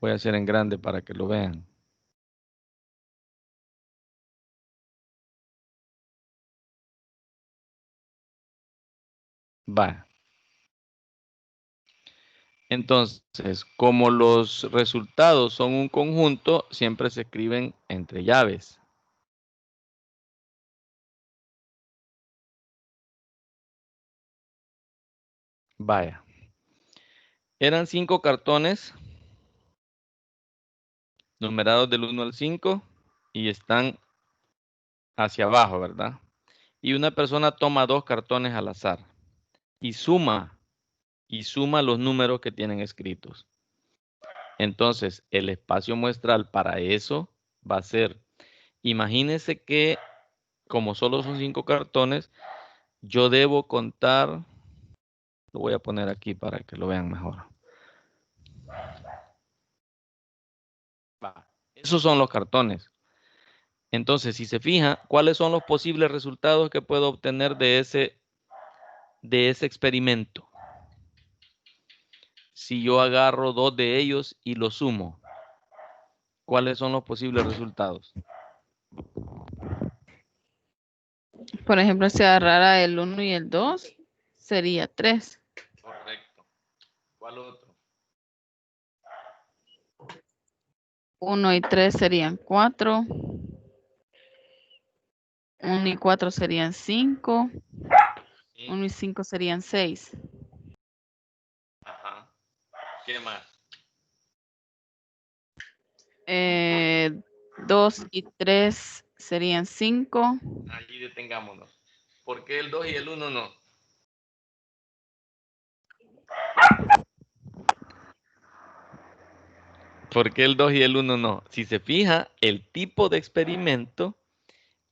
Voy a hacer en grande para que lo vean. Va. Entonces, como los resultados son un conjunto, siempre se escriben entre llaves. Vaya. Eran 5 cartones numerados del 1 al 5 y están hacia abajo, ¿verdad? Y una persona toma 2 cartones al azar y suma los números que tienen escritos. Entonces, el espacio muestral para eso va a ser, imagínense que como solo son 5 cartones, yo debo contar, lo voy a poner aquí para que lo vean mejor. Va, esos son los cartones. Entonces, si se fija, ¿cuáles son los posibles resultados que puedo obtener de ese experimento? Si yo agarro 2 de ellos y los sumo, ¿cuáles son los posibles resultados? Por ejemplo, si agarrara el 1 y el 2, sería 3. Correcto. ¿Cuál otro? 1 y 3 serían 4. 1 y 4 serían 5. Sí. 1 y 5 serían 6. Ajá. ¿Qué más? 2 y 3 serían 5. Allí detengámonos. ¿Por qué el 2 y el 1 no? ¿Por qué el 2 y el 1 no? Si se fija, el tipo de experimento,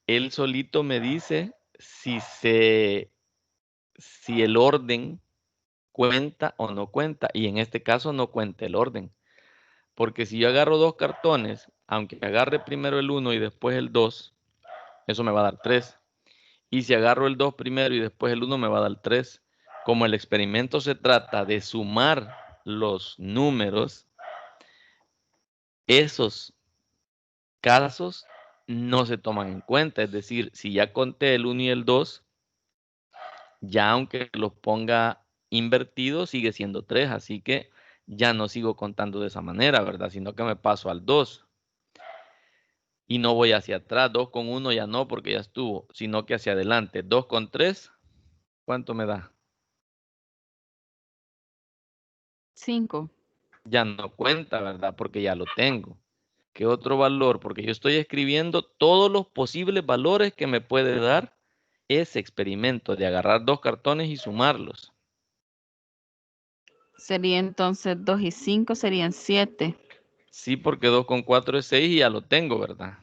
él solito me dice si el orden cuenta o no cuenta. Y en este caso no cuenta el orden. Porque si yo agarro 2 cartones, aunque agarre primero el 1 y después el 2, eso me va a dar 3. Y si agarro el 2 primero y después el 1 me va a dar 3. Como el experimento se trata de sumar los números, esos casos no se toman en cuenta. Es decir, si ya conté el 1 y el 2, ya aunque los ponga invertidos, sigue siendo 3. Así que ya no sigo contando de esa manera, ¿verdad? Sino que me paso al 2. Y no voy hacia atrás. 2 con 1 ya no, porque ya estuvo. Sino que hacia adelante. 2 con 3, ¿cuánto me da? 5. Ya no cuenta, ¿verdad? Porque ya lo tengo. ¿Qué otro valor? Porque yo estoy escribiendo todos los posibles valores que me puede dar ese experimento de agarrar 2 cartones y sumarlos. Sería entonces 2 y 5 serían 7. Sí, porque 2 con 4 es 6 y ya lo tengo, ¿verdad?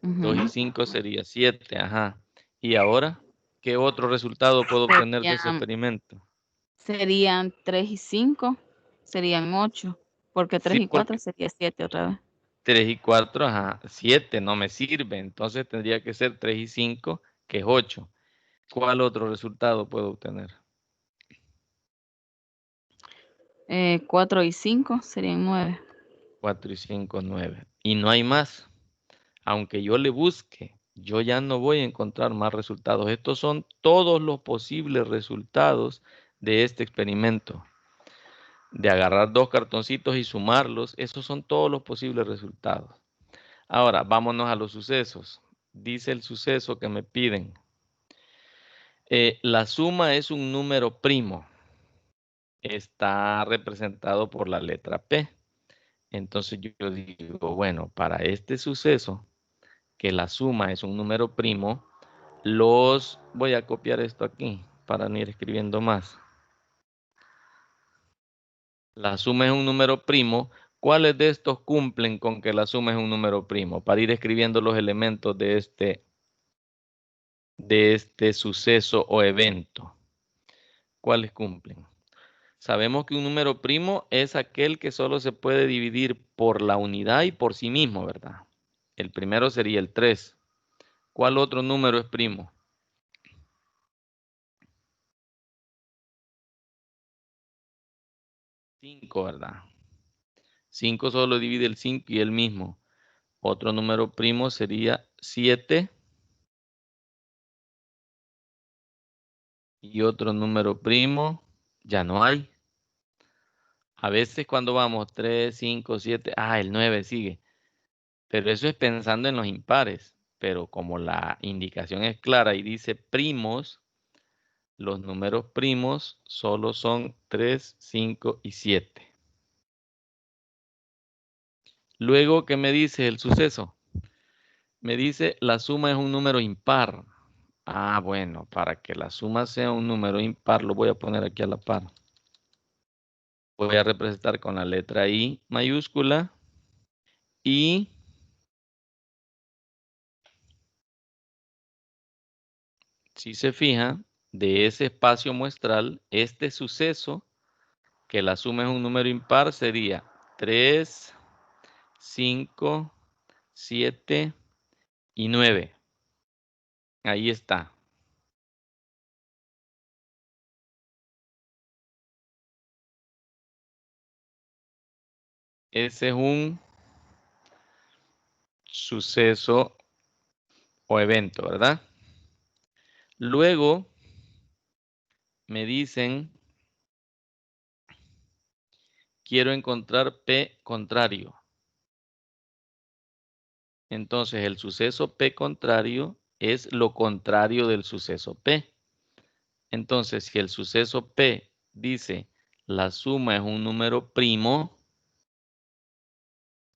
2 y Ujú. 5 sería 7, ajá. Y ahora, ¿qué otro resultado puedo obtener de ese Serían, experimento? serían 3 y 5, serían 8. Porque 3 Sí, y 4 porque sería 7 otra vez. 3 y 4, ajá, 7 no me sirve. Entonces tendría que ser 3 y 5, que es 8. ¿Cuál otro resultado puedo obtener? 4 y 5 serían 9. 4 y 5, 9. Y no hay más. Aunque yo le busque, yo ya no voy a encontrar más resultados. Estos son todos los posibles resultados de este experimento. De agarrar 2 cartoncitos y sumarlos, esos son todos los posibles resultados. Ahora, vámonos a los sucesos. Dice el suceso que me piden. La suma es un número primo. Está representado por la letra P. Entonces yo digo, bueno, para este suceso, que la suma es un número primo, voy a copiar esto aquí para no ir escribiendo más. La suma es un número primo. ¿Cuáles de estos cumplen con que la suma es un número primo? Para ir escribiendo los elementos de este suceso o evento. ¿Cuáles cumplen? Sabemos que un número primo es aquel que solo se puede dividir por la unidad y por sí mismo, ¿verdad? El primero sería el 3. ¿Cuál otro número es primo? 5, ¿verdad? 5 solo divide el 5 y el mismo. Otro número primo sería 7. Y otro número primo, ya no hay. A veces cuando vamos 3, 5, 7, el 9 sigue. Pero eso es pensando en los impares. Pero como la indicación es clara y dice primos, Los números primos solo son 3, 5 y 7. Luego, ¿qué me dice el suceso? Me dice la suma es un número impar. Ah, bueno, para que la suma sea un número impar, lo voy a poner aquí a la par. Voy a representar con la letra I mayúscula y si se fija, de ese espacio muestral, este suceso, que la suma es un número impar, sería 3, 5, 7 y 9. Ahí está. Ese es un suceso o evento, ¿verdad? Luego me dicen, quiero encontrar P contrario. Entonces, el suceso P contrario es lo contrario del suceso P. Entonces, si el suceso P dice la suma es un número primo,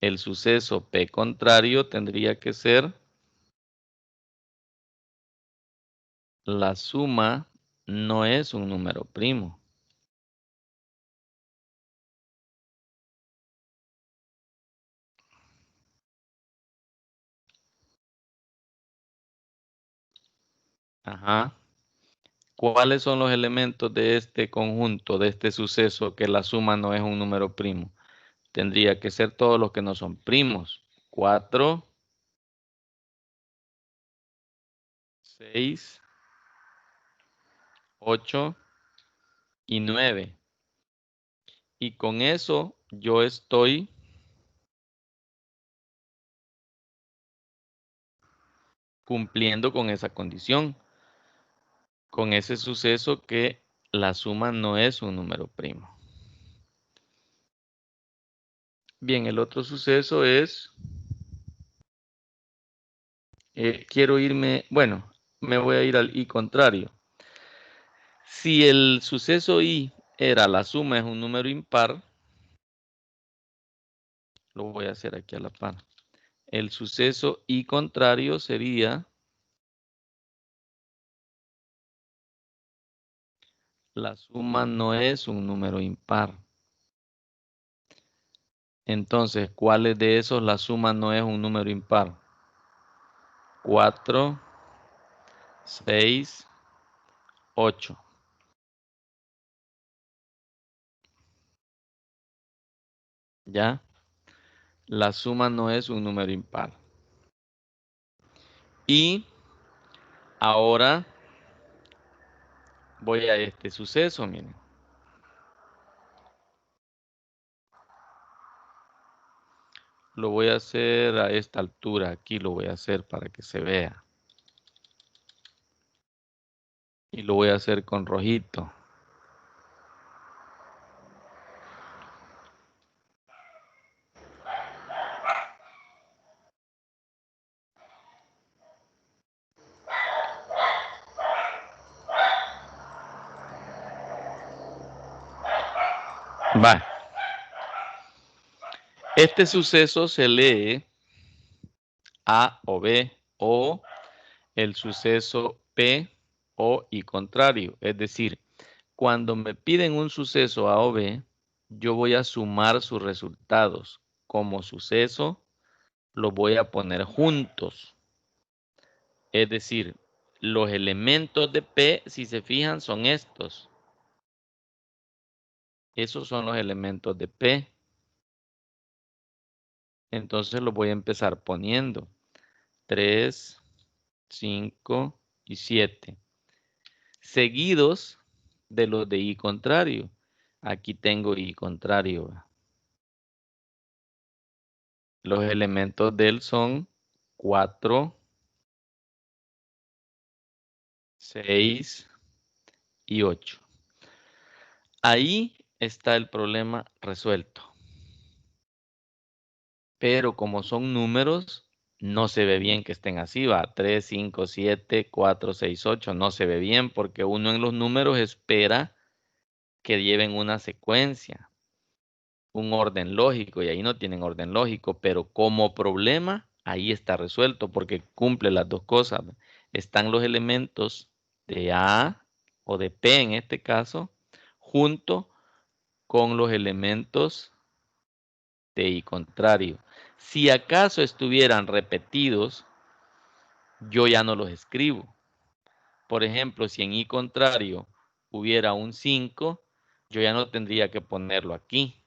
el suceso P contrario tendría que ser la suma no es un número primo. Ajá. ¿Cuáles son los elementos de este conjunto, de este suceso que la suma no es un número primo? Tendría que ser todos los que no son primos. 4, 6, 8 y 9. Y con eso yo estoy cumpliendo con esa condición, con ese suceso que la suma no es un número primo. Bien, el otro suceso es, quiero irme, bueno, me voy a ir al I contrario. Si el suceso I era la suma es un número impar, lo voy a hacer aquí a la par. El suceso I contrario sería la suma no es un número impar. Entonces, ¿cuáles de esos la suma no es un número impar? 4, 6, 8. ¿Ya? La suma no es un número impar. Y ahora voy a este suceso, miren. Lo voy a hacer a esta altura, aquí lo voy a hacer para que se vea. Y lo voy a hacer con rojito. Va. Este suceso se lee A o B o el suceso P o I contrario. Es decir, cuando me piden un suceso A o B, yo voy a sumar sus resultados. Como suceso, los voy a poner juntos. Es decir, los elementos de P, si se fijan, son estos. Esos son los elementos de P. Entonces los voy a empezar poniendo. 3, 5 y 7. Seguidos de los de I contrario. Aquí tengo I contrario. Los elementos de él son 4, 6 y 8. Ahí está el problema resuelto. Pero como son números, no se ve bien que estén así, va, 3, 5, 7, 4, 6, 8, no se ve bien porque uno en los números espera que lleven una secuencia, un orden lógico, y ahí no tienen orden lógico, pero como problema, ahí está resuelto porque cumple las dos cosas. Están los elementos de A o de P en este caso, junto con los elementos de I contrario. Si acaso estuvieran repetidos, yo ya no los escribo. Por ejemplo, si en I contrario hubiera un 5, yo ya no tendría que ponerlo aquí.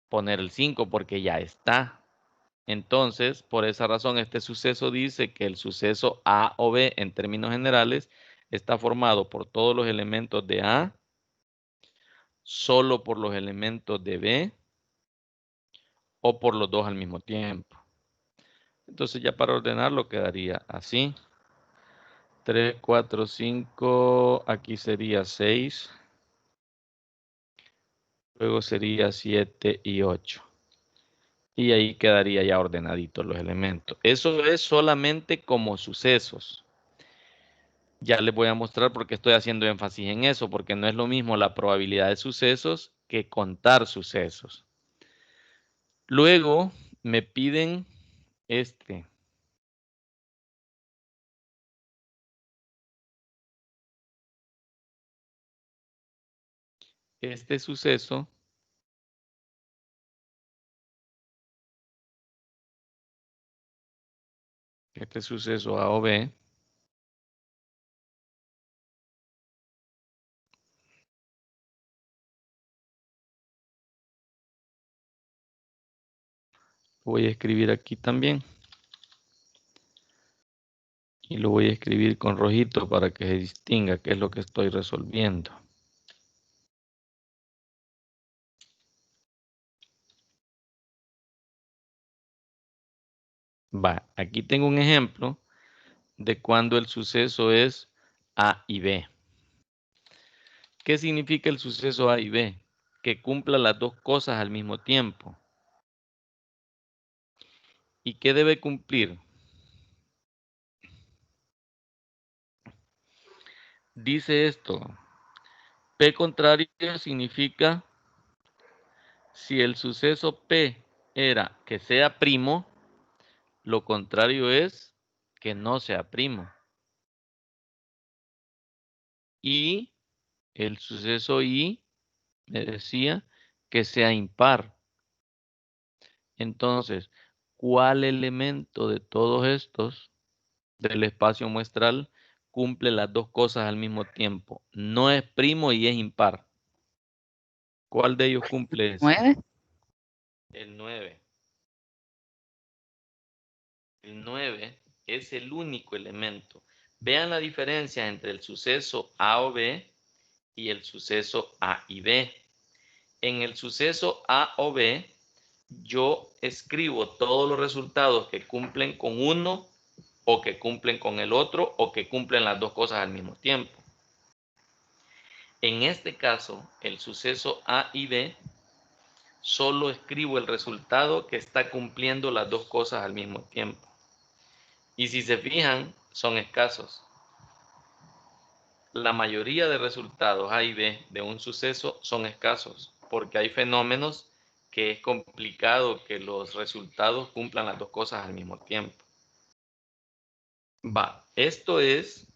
Poner el 5 porque ya está. Entonces, por esa razón, este suceso dice que el suceso A o B, en términos generales, está formado por todos los elementos de A, solo por los elementos de B, o por los dos al mismo tiempo. Entonces, ya para ordenarlo quedaría así. 3, 4, 5, aquí sería 6. Luego sería 7 y 8. Y ahí quedaría ya ordenaditos los elementos. Eso es solamente como sucesos. Ya les voy a mostrar por qué estoy haciendo énfasis en eso, porque no es lo mismo la probabilidad de sucesos que contar sucesos. Luego me piden este. Este suceso A o B, voy a escribir aquí también. Y lo voy a escribir con rojito para que se distinga qué es lo que estoy resolviendo. Va, aquí tengo un ejemplo de cuando el suceso es A y B. ¿Qué significa el suceso A y B? Que cumpla las dos cosas al mismo tiempo. ¿Y qué debe cumplir? Dice esto, P contrario significa si el suceso P era que sea primo, lo contrario es que no sea primo. Y el suceso I me decía que sea impar. Entonces, ¿cuál elemento de todos estos del espacio muestral cumple las dos cosas al mismo tiempo? No es primo y es impar. ¿Cuál de ellos cumple eso? 9. El 9. El 9 es el único elemento. Vean la diferencia entre el suceso A o B y el suceso A y B. En el suceso A o B, yo escribo todos los resultados que cumplen con uno o que cumplen con el otro o que cumplen las dos cosas al mismo tiempo. En este caso, el suceso A y B, solo escribo el resultado que está cumpliendo las dos cosas al mismo tiempo. Y si se fijan, son escasos. La mayoría de resultados A y B de un suceso son escasos, porque hay fenómenos que es complicado que los resultados cumplan las dos cosas al mismo tiempo. Va, esto es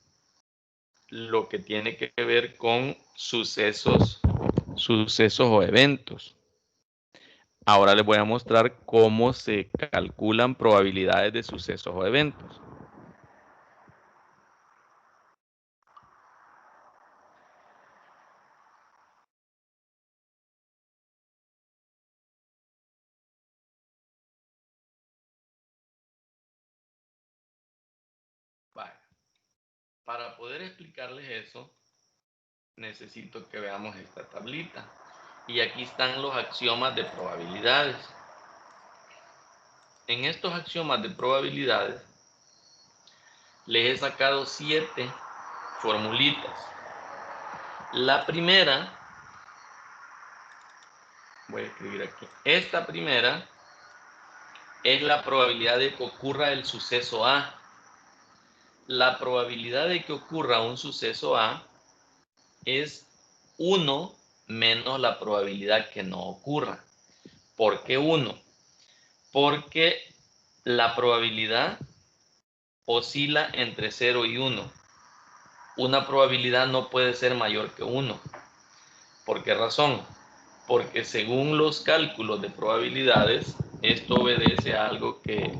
lo que tiene que ver con sucesos o eventos. Ahora les voy a mostrar cómo se calculan probabilidades de sucesos o eventos. Vale. Para poder explicarles eso, necesito que veamos esta tablita. Y aquí están los axiomas de probabilidades. En estos axiomas de probabilidades, les he sacado 7 formulitas. La primera, voy a escribir aquí, esta primera es la probabilidad de que ocurra el suceso A. La probabilidad de que ocurra un suceso A es 1 menos la probabilidad que no ocurra. ¿Por qué 1? Porque la probabilidad oscila entre 0 y 1. Una probabilidad no puede ser mayor que 1. ¿Por qué razón? Porque según los cálculos de probabilidades, esto obedece a algo que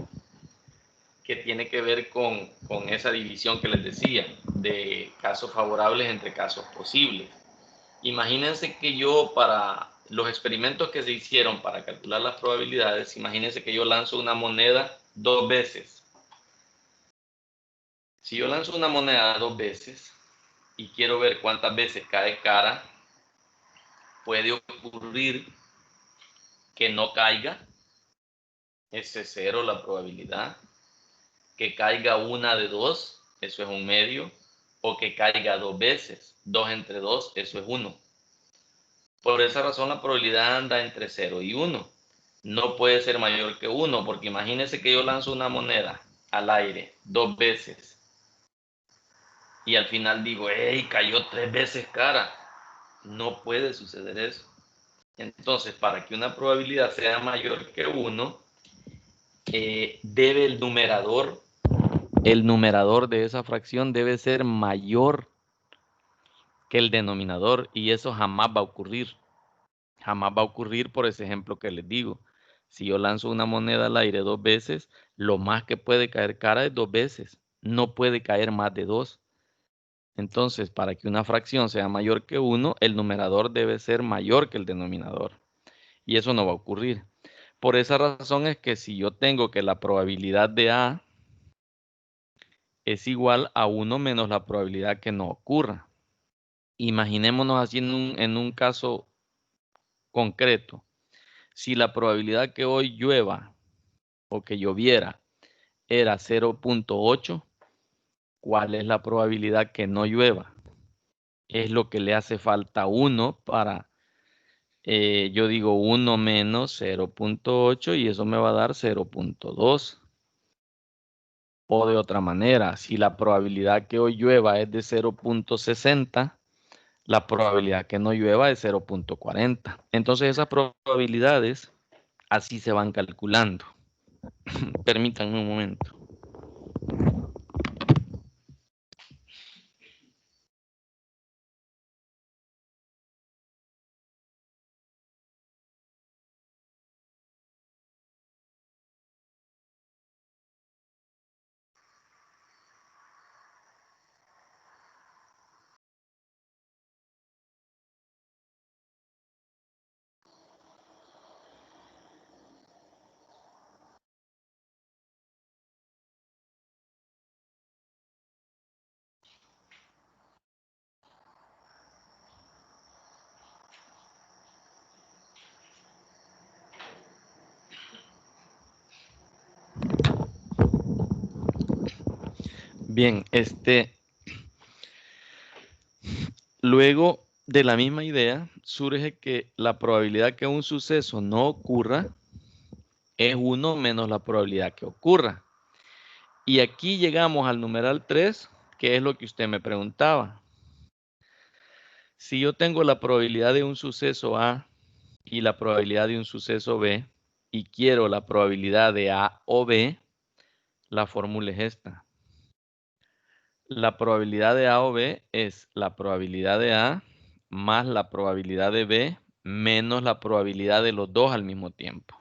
tiene que ver con esa división que les decía, de casos favorables entre casos posibles. Imagínense que yo, para los experimentos que se hicieron para calcular las probabilidades, imagínense que yo lanzo una moneda 2 veces. Si yo lanzo una moneda 2 veces y quiero ver cuántas veces cae cara, puede ocurrir que no caiga, ese es 0 la probabilidad, que caiga una de 2, eso es un medio, o que caiga 2 veces, 2 entre 2, eso es 1. Por esa razón la probabilidad anda entre 0 y 1. No puede ser mayor que 1, porque imagínense que yo lanzo una moneda al aire 2 veces y al final digo, ¡hey! Cayó 3 veces cara. No puede suceder eso. Entonces, para que una probabilidad sea mayor que 1, debe el numerador de esa fracción debe ser mayor que el denominador, y eso jamás va a ocurrir. Jamás va a ocurrir por ese ejemplo que les digo. Si yo lanzo una moneda al aire 2 veces, lo más que puede caer cara es 2 veces. No puede caer más de 2. Entonces, para que una fracción sea mayor que 1, el numerador debe ser mayor que el denominador. Y eso no va a ocurrir. Por esa razón es que si yo tengo que la probabilidad de A es igual a 1 menos la probabilidad que no ocurra. Imaginémonos así en un caso concreto. Si la probabilidad que hoy llueva o que lloviera era 0.8, ¿cuál es la probabilidad que no llueva? Es lo que le hace falta 1 para, yo digo 1 menos 0.8 y eso me va a dar 0.2. O de otra manera, si la probabilidad que hoy llueva es de 0.60, la probabilidad que no llueva es 0.40. Entonces esas probabilidades así se van calculando. Permítanme un momento. Bien, luego de la misma idea surge que la probabilidad que un suceso no ocurra es 1 menos la probabilidad que ocurra. Y aquí llegamos al numeral 3, que es lo que usted me preguntaba. Si yo tengo la probabilidad de un suceso A y la probabilidad de un suceso B, y quiero la probabilidad de A o B, la fórmula es esta. La probabilidad de A o B es la probabilidad de A más la probabilidad de B menos la probabilidad de los dos al mismo tiempo.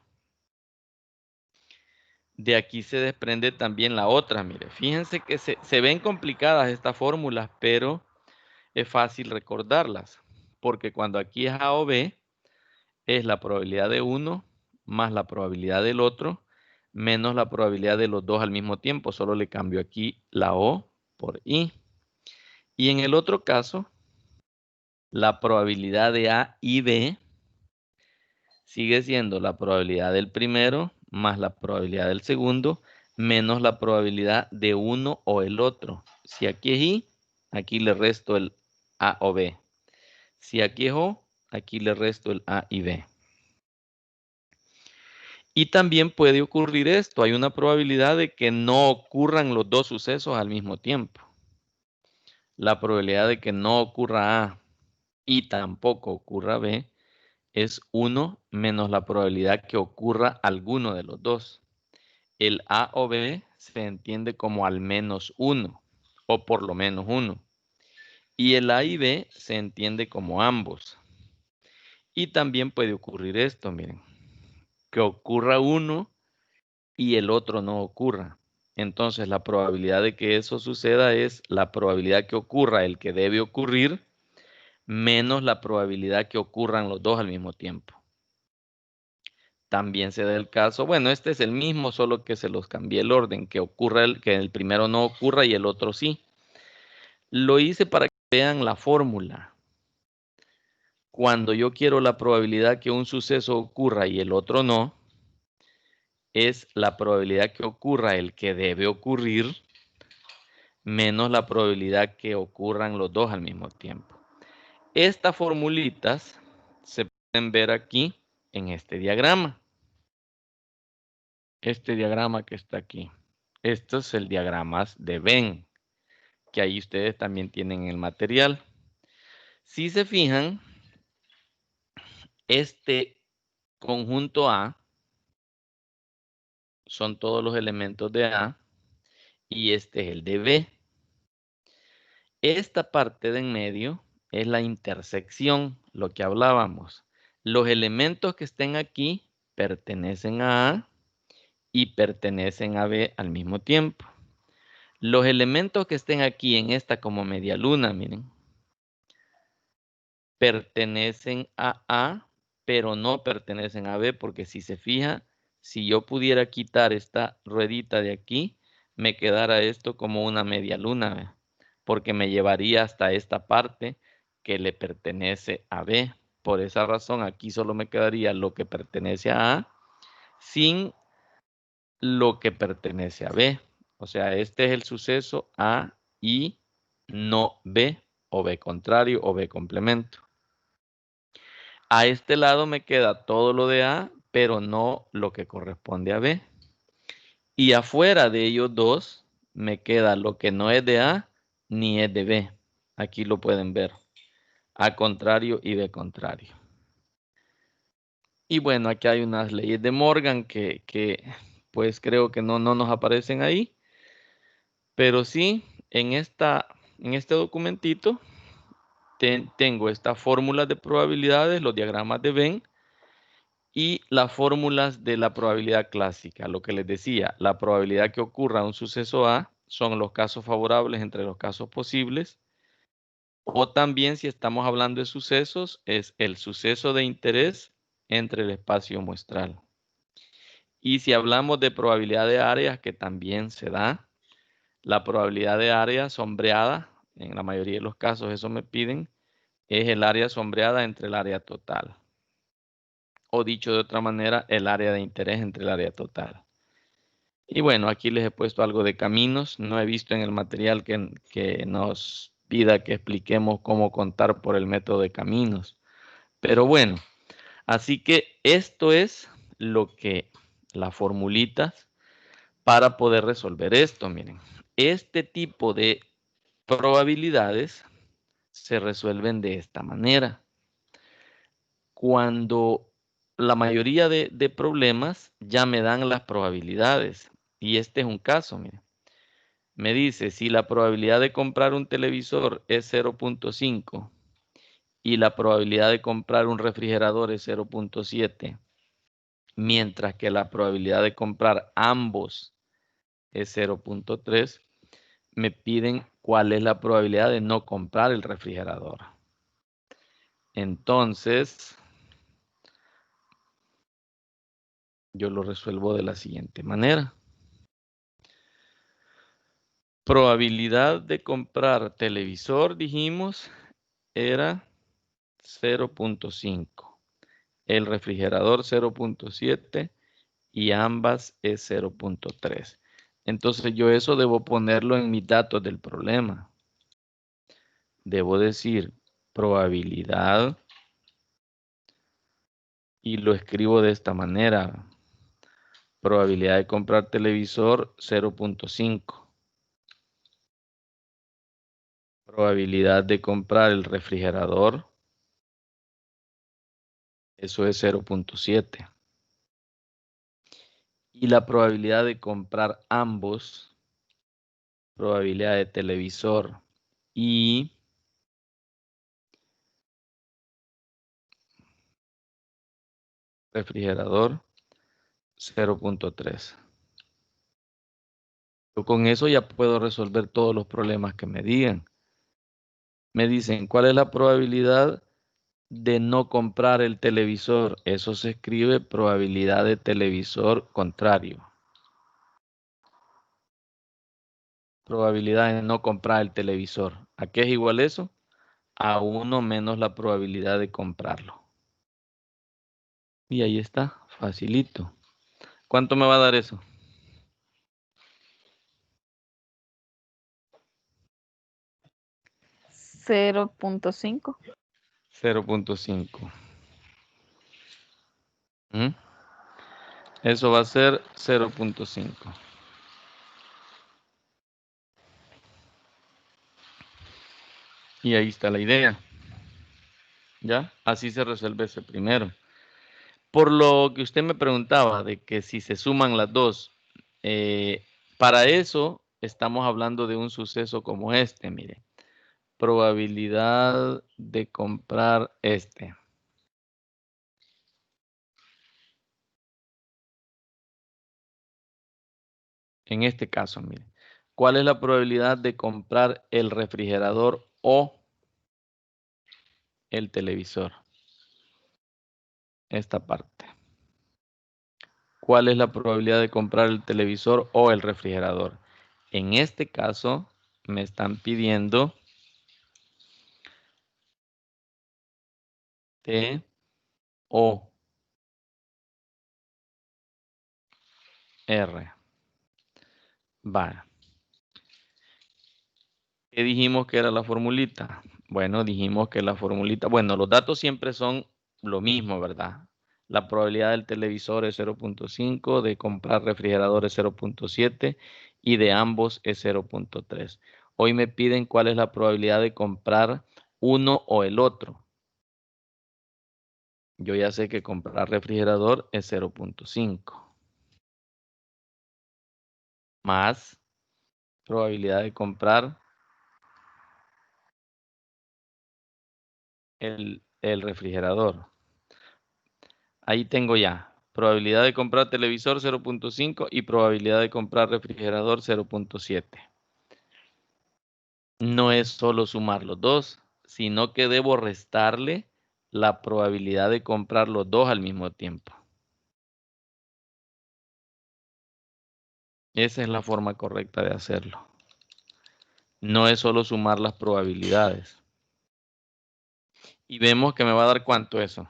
De aquí se desprende también la otra. Mire, fíjense que se ven complicadas estas fórmulas, pero es fácil recordarlas. Porque cuando aquí es A o B, es la probabilidad de uno más la probabilidad del otro menos la probabilidad de los dos al mismo tiempo. Solo le cambio aquí la O por I. Y en el otro caso, la probabilidad de A y B sigue siendo la probabilidad del primero más la probabilidad del segundo menos la probabilidad de uno o el otro. Si aquí es I, aquí le resto el A o B. Si aquí es O, aquí le resto el A y B. Y también puede ocurrir esto. Hay una probabilidad de que no ocurran los dos sucesos al mismo tiempo. La probabilidad de que no ocurra A y tampoco ocurra B es 1 menos la probabilidad que ocurra alguno de los dos. El A o B se entiende como al menos 1 o por lo menos 1. Y el A y B se entiende como ambos. Y también puede ocurrir esto, miren, que ocurra uno y el otro no ocurra. Entonces la probabilidad de que eso suceda es la probabilidad que ocurra el que debe ocurrir menos la probabilidad que ocurran los dos al mismo tiempo. También se da el caso, bueno, este es el mismo, solo que se los cambié el orden, que el primero no ocurra y el otro sí. Lo hice para que vean la fórmula. Cuando yo quiero la probabilidad que un suceso ocurra y el otro no, es la probabilidad que ocurra el que debe ocurrir menos la probabilidad que ocurran los dos al mismo tiempo. Estas formulitas se pueden ver aquí en este diagrama. Este diagrama que está aquí. Esto es el diagrama de Venn, que ahí ustedes también tienen el material. Si se fijan, este conjunto A son todos los elementos de A y este es el de B. Esta parte de en medio es la intersección, lo que hablábamos. Los elementos que estén aquí pertenecen a A y pertenecen a B al mismo tiempo. Los elementos que estén aquí en esta como media luna, miren, pertenecen a A, pero no pertenecen a B, porque si se fija, si yo pudiera quitar esta ruedita de aquí, me quedara esto como una media luna, ¿ve? Porque me llevaría hasta esta parte que le pertenece a B. Por esa razón, aquí solo me quedaría lo que pertenece a A sin lo que pertenece a B. O sea, este es el suceso A y no B, o B contrario, o B complemento. A este lado me queda todo lo de A, pero no lo que corresponde a B. Y afuera de ellos dos me queda lo que no es de A ni es de B. Aquí lo pueden ver. A contrario y B contrario. Y bueno, aquí hay unas leyes de Morgan que pues creo que no nos aparecen ahí. Pero sí, en este documentito tengo estas fórmulas de probabilidades, los diagramas de Venn y las fórmulas de la probabilidad clásica. Lo que les decía, la probabilidad que ocurra un suceso A son los casos favorables entre los casos posibles. O también, si estamos hablando de sucesos, es el suceso de interés entre el espacio muestral. Y si hablamos de probabilidad de áreas, que también se da, la probabilidad de área sombreada, en la mayoría de los casos eso me piden, es el área sombreada entre el área total. O dicho de otra manera, el área de interés entre el área total. Y bueno, aquí les he puesto algo de caminos. No he visto en el material que nos pida que expliquemos cómo contar por el método de caminos. Pero bueno, así que esto es lo que las formulitas para poder resolver esto. Miren, este tipo de probabilidades se resuelven de esta manera. Cuando la mayoría de problemas ya me dan las probabilidades. Y este es un caso, miren. Me dice, si la probabilidad de comprar un televisor es 0.5 y la probabilidad de comprar un refrigerador es 0.7, mientras que la probabilidad de comprar ambos es 0.3, me piden cuál es la probabilidad de no comprar el refrigerador. Entonces, yo lo resuelvo de la siguiente manera. Probabilidad de comprar televisor, dijimos, era 0.5. El refrigerador 0.7 y ambas es 0.3. Entonces yo eso debo ponerlo en mis datos del problema. Debo decir probabilidad y lo escribo de esta manera. Probabilidad de comprar televisor, 0.5. Probabilidad de comprar el refrigerador, eso es 0.7. Y la probabilidad de comprar ambos, probabilidad de televisor y refrigerador, 0.3. Yo con eso ya puedo resolver todos los problemas que me digan. Me dicen, ¿cuál es la probabilidad de no comprar el televisor? Eso se escribe probabilidad de televisor contrario. Probabilidad de no comprar el televisor. ¿A qué es igual eso? A 1 menos la probabilidad de comprarlo. Y ahí está, facilito. ¿Cuánto me va a dar eso? 0.5. 0.5. Eso va a ser 0.5. Y ahí está la idea. ¿Ya? Así se resuelve ese primero. Por lo que usted me preguntaba de que si se suman las dos, para eso estamos hablando de un suceso como este, mire. Probabilidad de comprar este. En este caso, mire. ¿Cuál es la probabilidad de comprar el refrigerador o el televisor? Esta parte. ¿Cuál es la probabilidad de comprar el televisor o el refrigerador? En este caso, me están pidiendo T o R. Va. ¿Qué dijimos que era la formulita? Bueno, dijimos que la formulita, bueno, los datos siempre son lo mismo, ¿verdad? La probabilidad del televisor es 0.5, de comprar refrigerador es 0.7 y de ambos es 0.3. Hoy me piden cuál es la probabilidad de comprar uno o el otro. Yo ya sé que comprar refrigerador es 0.5. Más probabilidad de comprar el refrigerador. Ahí tengo ya. Probabilidad de comprar televisor 0.5 y probabilidad de comprar refrigerador 0.7. No es solo sumar los dos, sino que debo restarle la probabilidad de comprar los dos al mismo tiempo. Esa es la forma correcta de hacerlo. No es solo sumar las probabilidades. Y vemos que me va a dar ¿cuánto eso?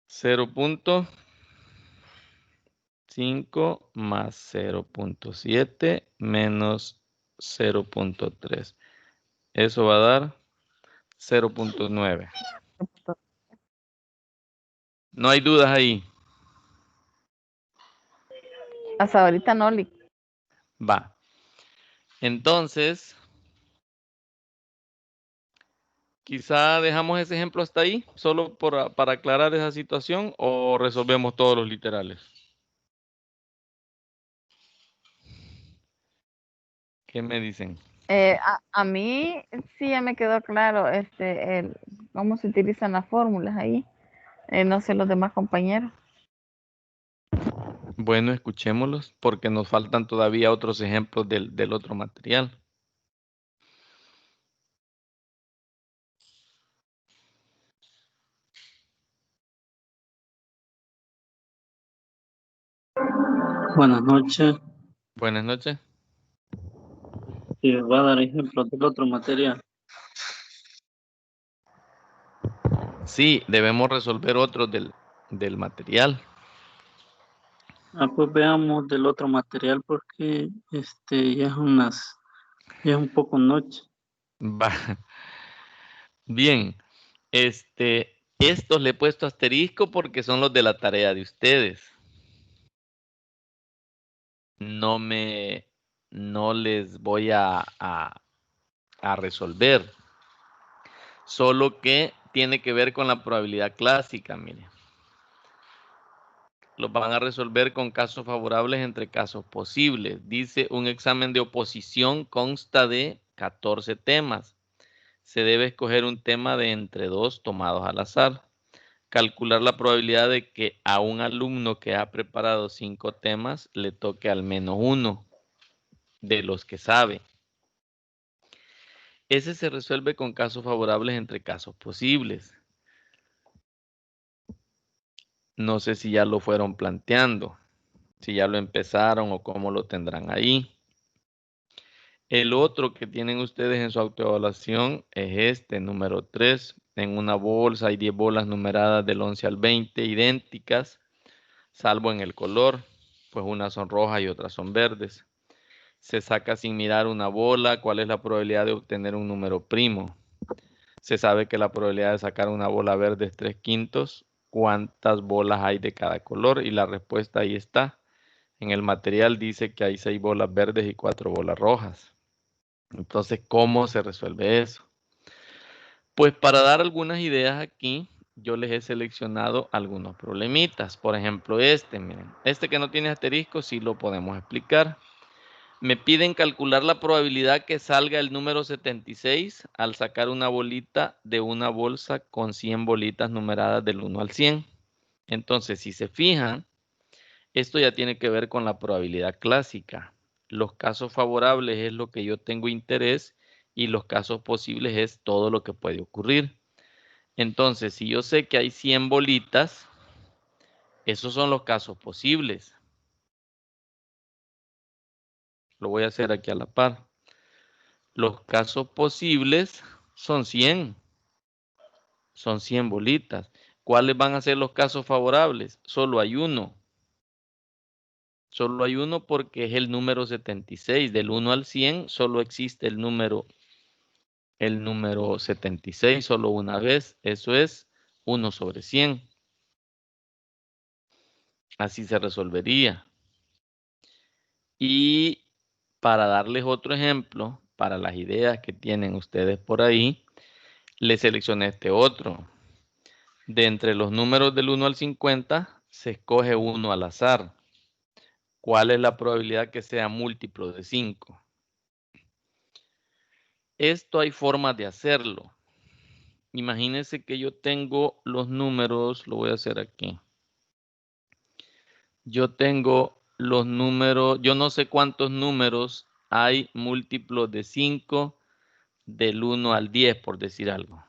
0.5 más 0.7 menos 0.3. Eso va a dar 0.9. No hay dudas ahí. Hasta ahorita no, Lick. Va. Entonces, quizá dejamos ese ejemplo hasta ahí, solo para aclarar esa situación, o resolvemos todos los literales. ¿Qué me dicen? A mí sí ya me quedó claro cómo se utilizan las fórmulas ahí. No sé los demás compañeros. Bueno, escuchémoslos, porque nos faltan todavía otros ejemplos del otro material. Buenas noches. Buenas noches. Y les voy a dar ejemplos del otro material. Sí, debemos resolver otros del material. Pues veamos del otro material porque ya es un poco noche. Va. Bien, Estos le he puesto asterisco porque son los de la tarea de ustedes. No les voy a resolver. Solo que tiene que ver con la probabilidad clásica, miren. Los van a resolver con casos favorables entre casos posibles. Dice, un examen de oposición consta de 14 temas. Se debe escoger un tema de entre 2 tomados al azar. Calcular la probabilidad de que a un alumno que ha preparado 5 temas le toque al menos uno de los que sabe. Ese se resuelve con casos favorables entre casos posibles. No sé si ya lo fueron planteando, si ya lo empezaron o cómo lo tendrán ahí. El otro que tienen ustedes en su autoevaluación es este, número 3. En una bolsa hay 10 bolas numeradas del 11 al 20, idénticas, salvo en el color, pues unas son rojas y otras son verdes. Se saca sin mirar una bola, ¿cuál es la probabilidad de obtener un número primo? Se sabe que la probabilidad de sacar una bola verde es 3/5. ¿Cuántas bolas hay de cada color? Y la respuesta ahí está. En el material dice que hay 6 bolas verdes y 4 bolas rojas. Entonces, ¿cómo se resuelve eso? Pues para dar algunas ideas aquí, yo les he seleccionado algunos problemitas. Por ejemplo, miren, este que no tiene asterisco sí lo podemos explicar. Me piden calcular la probabilidad que salga el número 76 al sacar una bolita de una bolsa con 100 bolitas numeradas del 1 al 100. Entonces, si se fijan, esto ya tiene que ver con la probabilidad clásica. Los casos favorables es lo que yo tengo interés y los casos posibles es todo lo que puede ocurrir. Entonces, si yo sé que hay 100 bolitas, esos son los casos posibles. Lo voy a hacer aquí a la par. Los casos posibles son 100. Son 100 bolitas. ¿Cuáles van a ser los casos favorables? Solo hay uno. Solo hay uno porque es el número 76. Del 1 al 100 solo existe el número 76 solo una vez. Eso es 1 sobre 100. Así se resolvería. Y para darles otro ejemplo, para las ideas que tienen ustedes por ahí, les seleccioné este otro. De entre los números del 1 al 50, se escoge uno al azar. ¿Cuál es la probabilidad que sea múltiplo de 5? Esto hay formas de hacerlo. Imagínense que yo tengo los números, lo voy a hacer aquí. Yo tengo los números, yo no sé cuántos números hay múltiplos de 5 del 1 al 10, por decir algo.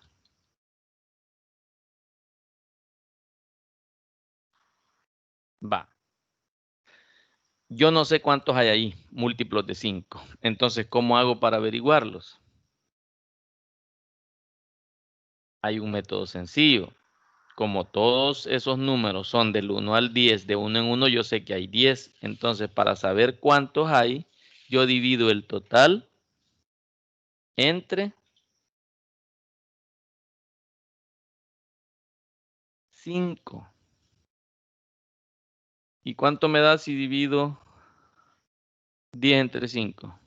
Va. Yo no sé cuántos hay ahí, múltiplos de 5. Entonces, ¿cómo hago para averiguarlos? Hay un método sencillo. Como todos esos números son del 1 al 10, de 1 en 1, yo sé que hay 10. Entonces, para saber cuántos hay, yo divido el total entre 5. ¿Y cuánto me da si divido 10 entre 5?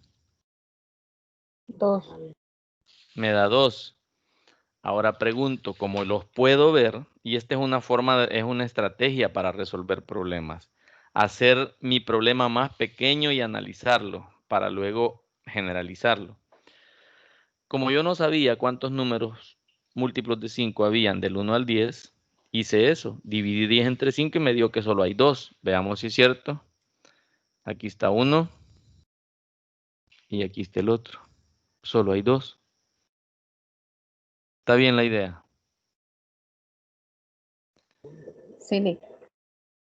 2. Me da 2. Ahora pregunto, como los puedo ver, y esta es una forma, es una estrategia para resolver problemas, hacer mi problema más pequeño y analizarlo para luego generalizarlo. Como yo no sabía cuántos números múltiplos de 5 habían del 1 al 10, hice eso, dividí 10 entre 5 y me dio que solo hay 2. Veamos si es cierto. Aquí está uno y aquí está el otro. Solo hay 2. ¿Está bien la idea? Sí.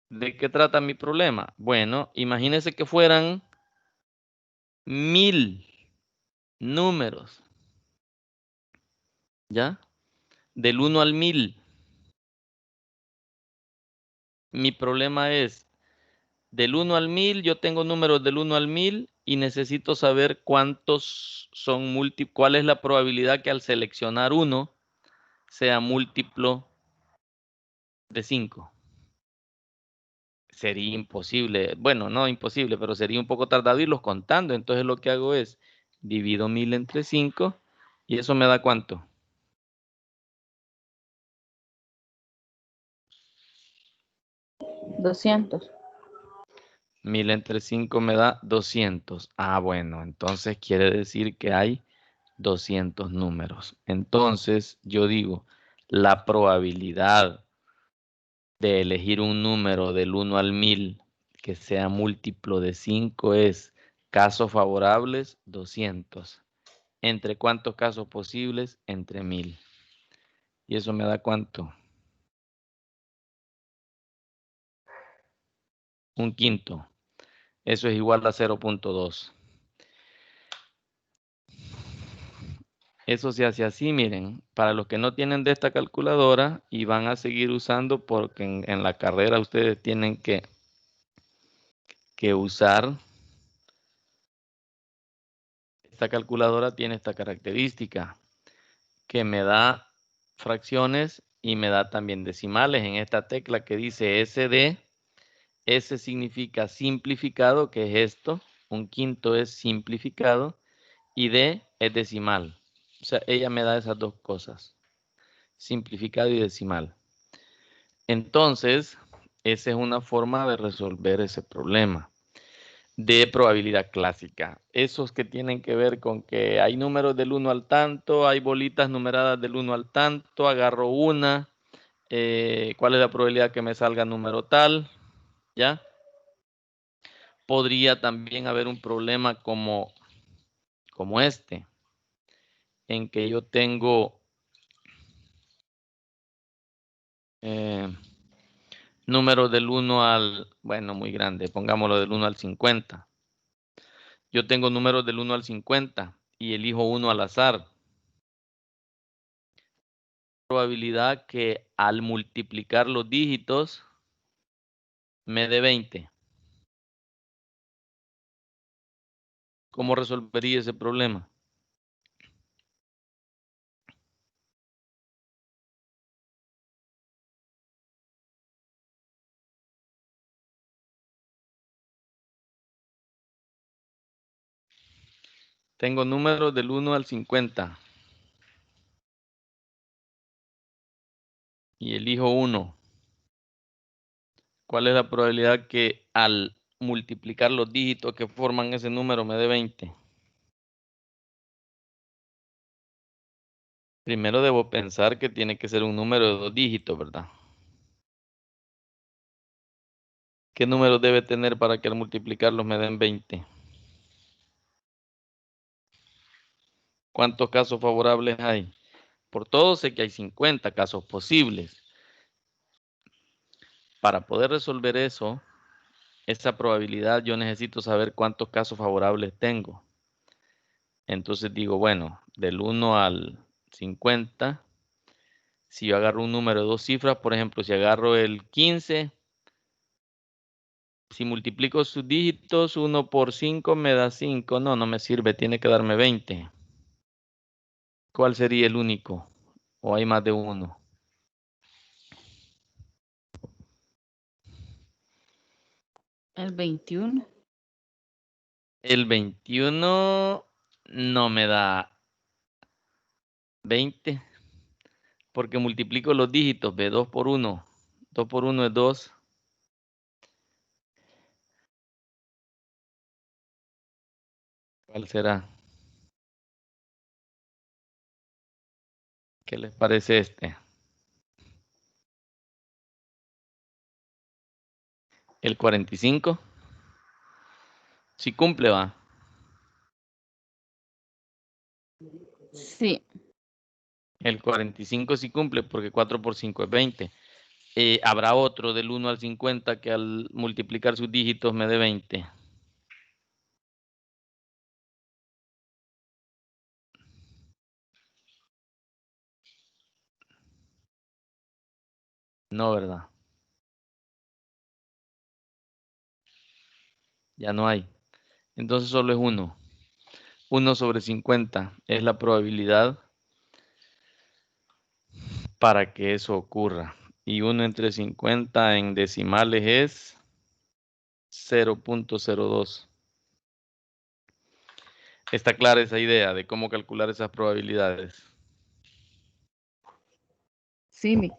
¿De qué trata mi problema? Bueno, imagínense que fueran 1000 números, ¿ya? Del 1 al 1000. Mi problema es, del 1 al 1000, yo tengo números del 1 al 1000 y necesito saber cuántos son múltiplos, cuál es la probabilidad que al seleccionar uno sea múltiplo de 5. Sería imposible, bueno, no imposible, pero sería un poco tardado irlos contando. Entonces lo que hago es, divido 1000 entre 5 y eso me da ¿cuánto? 200. 1000 entre 5 me da 200. Ah, bueno, entonces quiere decir que hay 200 números. Entonces yo digo, la probabilidad de elegir un número del 1 al 1000 que sea múltiplo de 5 es casos favorables 200. ¿Entre cuántos casos posibles? Entre 1000. ¿Y eso me da cuánto? Un quinto. Eso es igual a 0.2. Eso se hace así, miren, para los que no tienen de esta calculadora y van a seguir usando porque en la carrera ustedes tienen que usar. Esta calculadora tiene esta característica, que me da fracciones y me da también decimales. En esta tecla que dice SD, S significa simplificado, que es esto, un quinto es simplificado, y D es decimal. O sea, ella me da esas dos cosas, simplificado y decimal. Entonces, esa es una forma de resolver ese problema de probabilidad clásica. Esos que tienen que ver con que hay números del 1 al tanto, hay bolitas numeradas del 1 al tanto, agarro una, ¿cuál es la probabilidad que me salga número tal? ¿Ya? Podría también haber un problema como este, en que yo tengo números del 1 al, bueno, muy grande, pongámoslo del 1 al 50. Yo tengo números del 1 al 50 y elijo uno al azar. Probabilidad que al multiplicar los dígitos me dé 20. ¿Cómo resolvería ese problema? Tengo números del 1 al 50 y elijo uno. ¿Cuál es la probabilidad que al multiplicar los dígitos que forman ese número me dé 20? Primero debo pensar que tiene que ser un número de 2 dígitos, ¿verdad? ¿Qué número debe tener para que al multiplicarlos me den 20? ¿Cuántos casos favorables hay? Por todo sé que hay 50 casos posibles. Para poder resolver eso, esa probabilidad yo necesito saber cuántos casos favorables tengo. Entonces digo, bueno, del 1 al 50, si yo agarro un número de 2 cifras, por ejemplo, si agarro el 15, si multiplico sus dígitos, 1 por 5 me da 5. No, no me sirve, tiene que darme 20. ¿Cuál sería el único? ¿O hay más de uno? El 21. El 21 no me da 20, porque multiplico los dígitos, ve 2 por 1. 2 por 1 es 2. ¿Cuál será? ¿Qué les parece este? El 45. Si cumple, va. Sí. El 45 sí cumple porque 4 por 5 es 20. Habrá otro del 1 al 50 que al multiplicar sus dígitos me dé 20. No, ¿verdad? Ya no hay. Entonces solo es 1. 1 sobre 50 es la probabilidad para que eso ocurra. y 1 entre 50 en decimales es 0.02. ¿Está clara esa idea de cómo calcular esas probabilidades? Sí.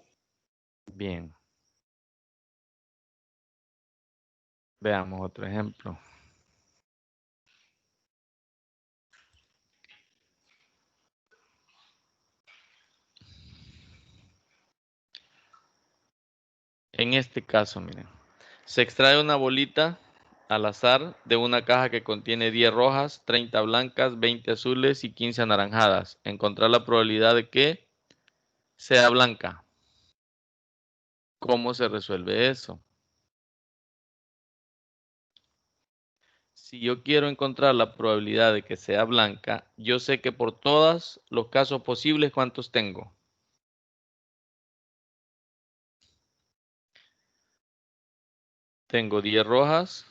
Bien. Veamos otro ejemplo. En este caso, miren, se extrae una bolita al azar de una caja que contiene 10 rojas, 30 blancas, 20 azules y 15 anaranjadas. Encontrar la probabilidad de que sea blanca. ¿Cómo se resuelve eso? Si yo quiero encontrar la probabilidad de que sea blanca, yo sé que por todos los casos posibles, ¿cuántos tengo? Tengo 10 rojas.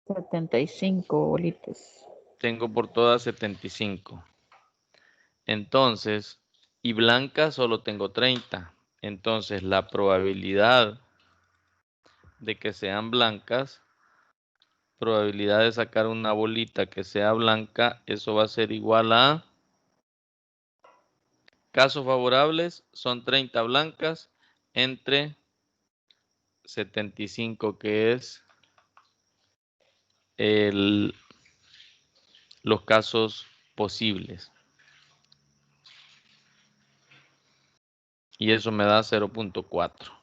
75 bolitas. Tengo por todas 75. Entonces, y blanca solo tengo 30. Entonces, la probabilidad de que sean blancas, probabilidad de sacar una bolita que sea blanca, eso va a ser igual a, casos favorables son 30 blancas entre 75, que es los casos posibles. Y eso me da 0.4.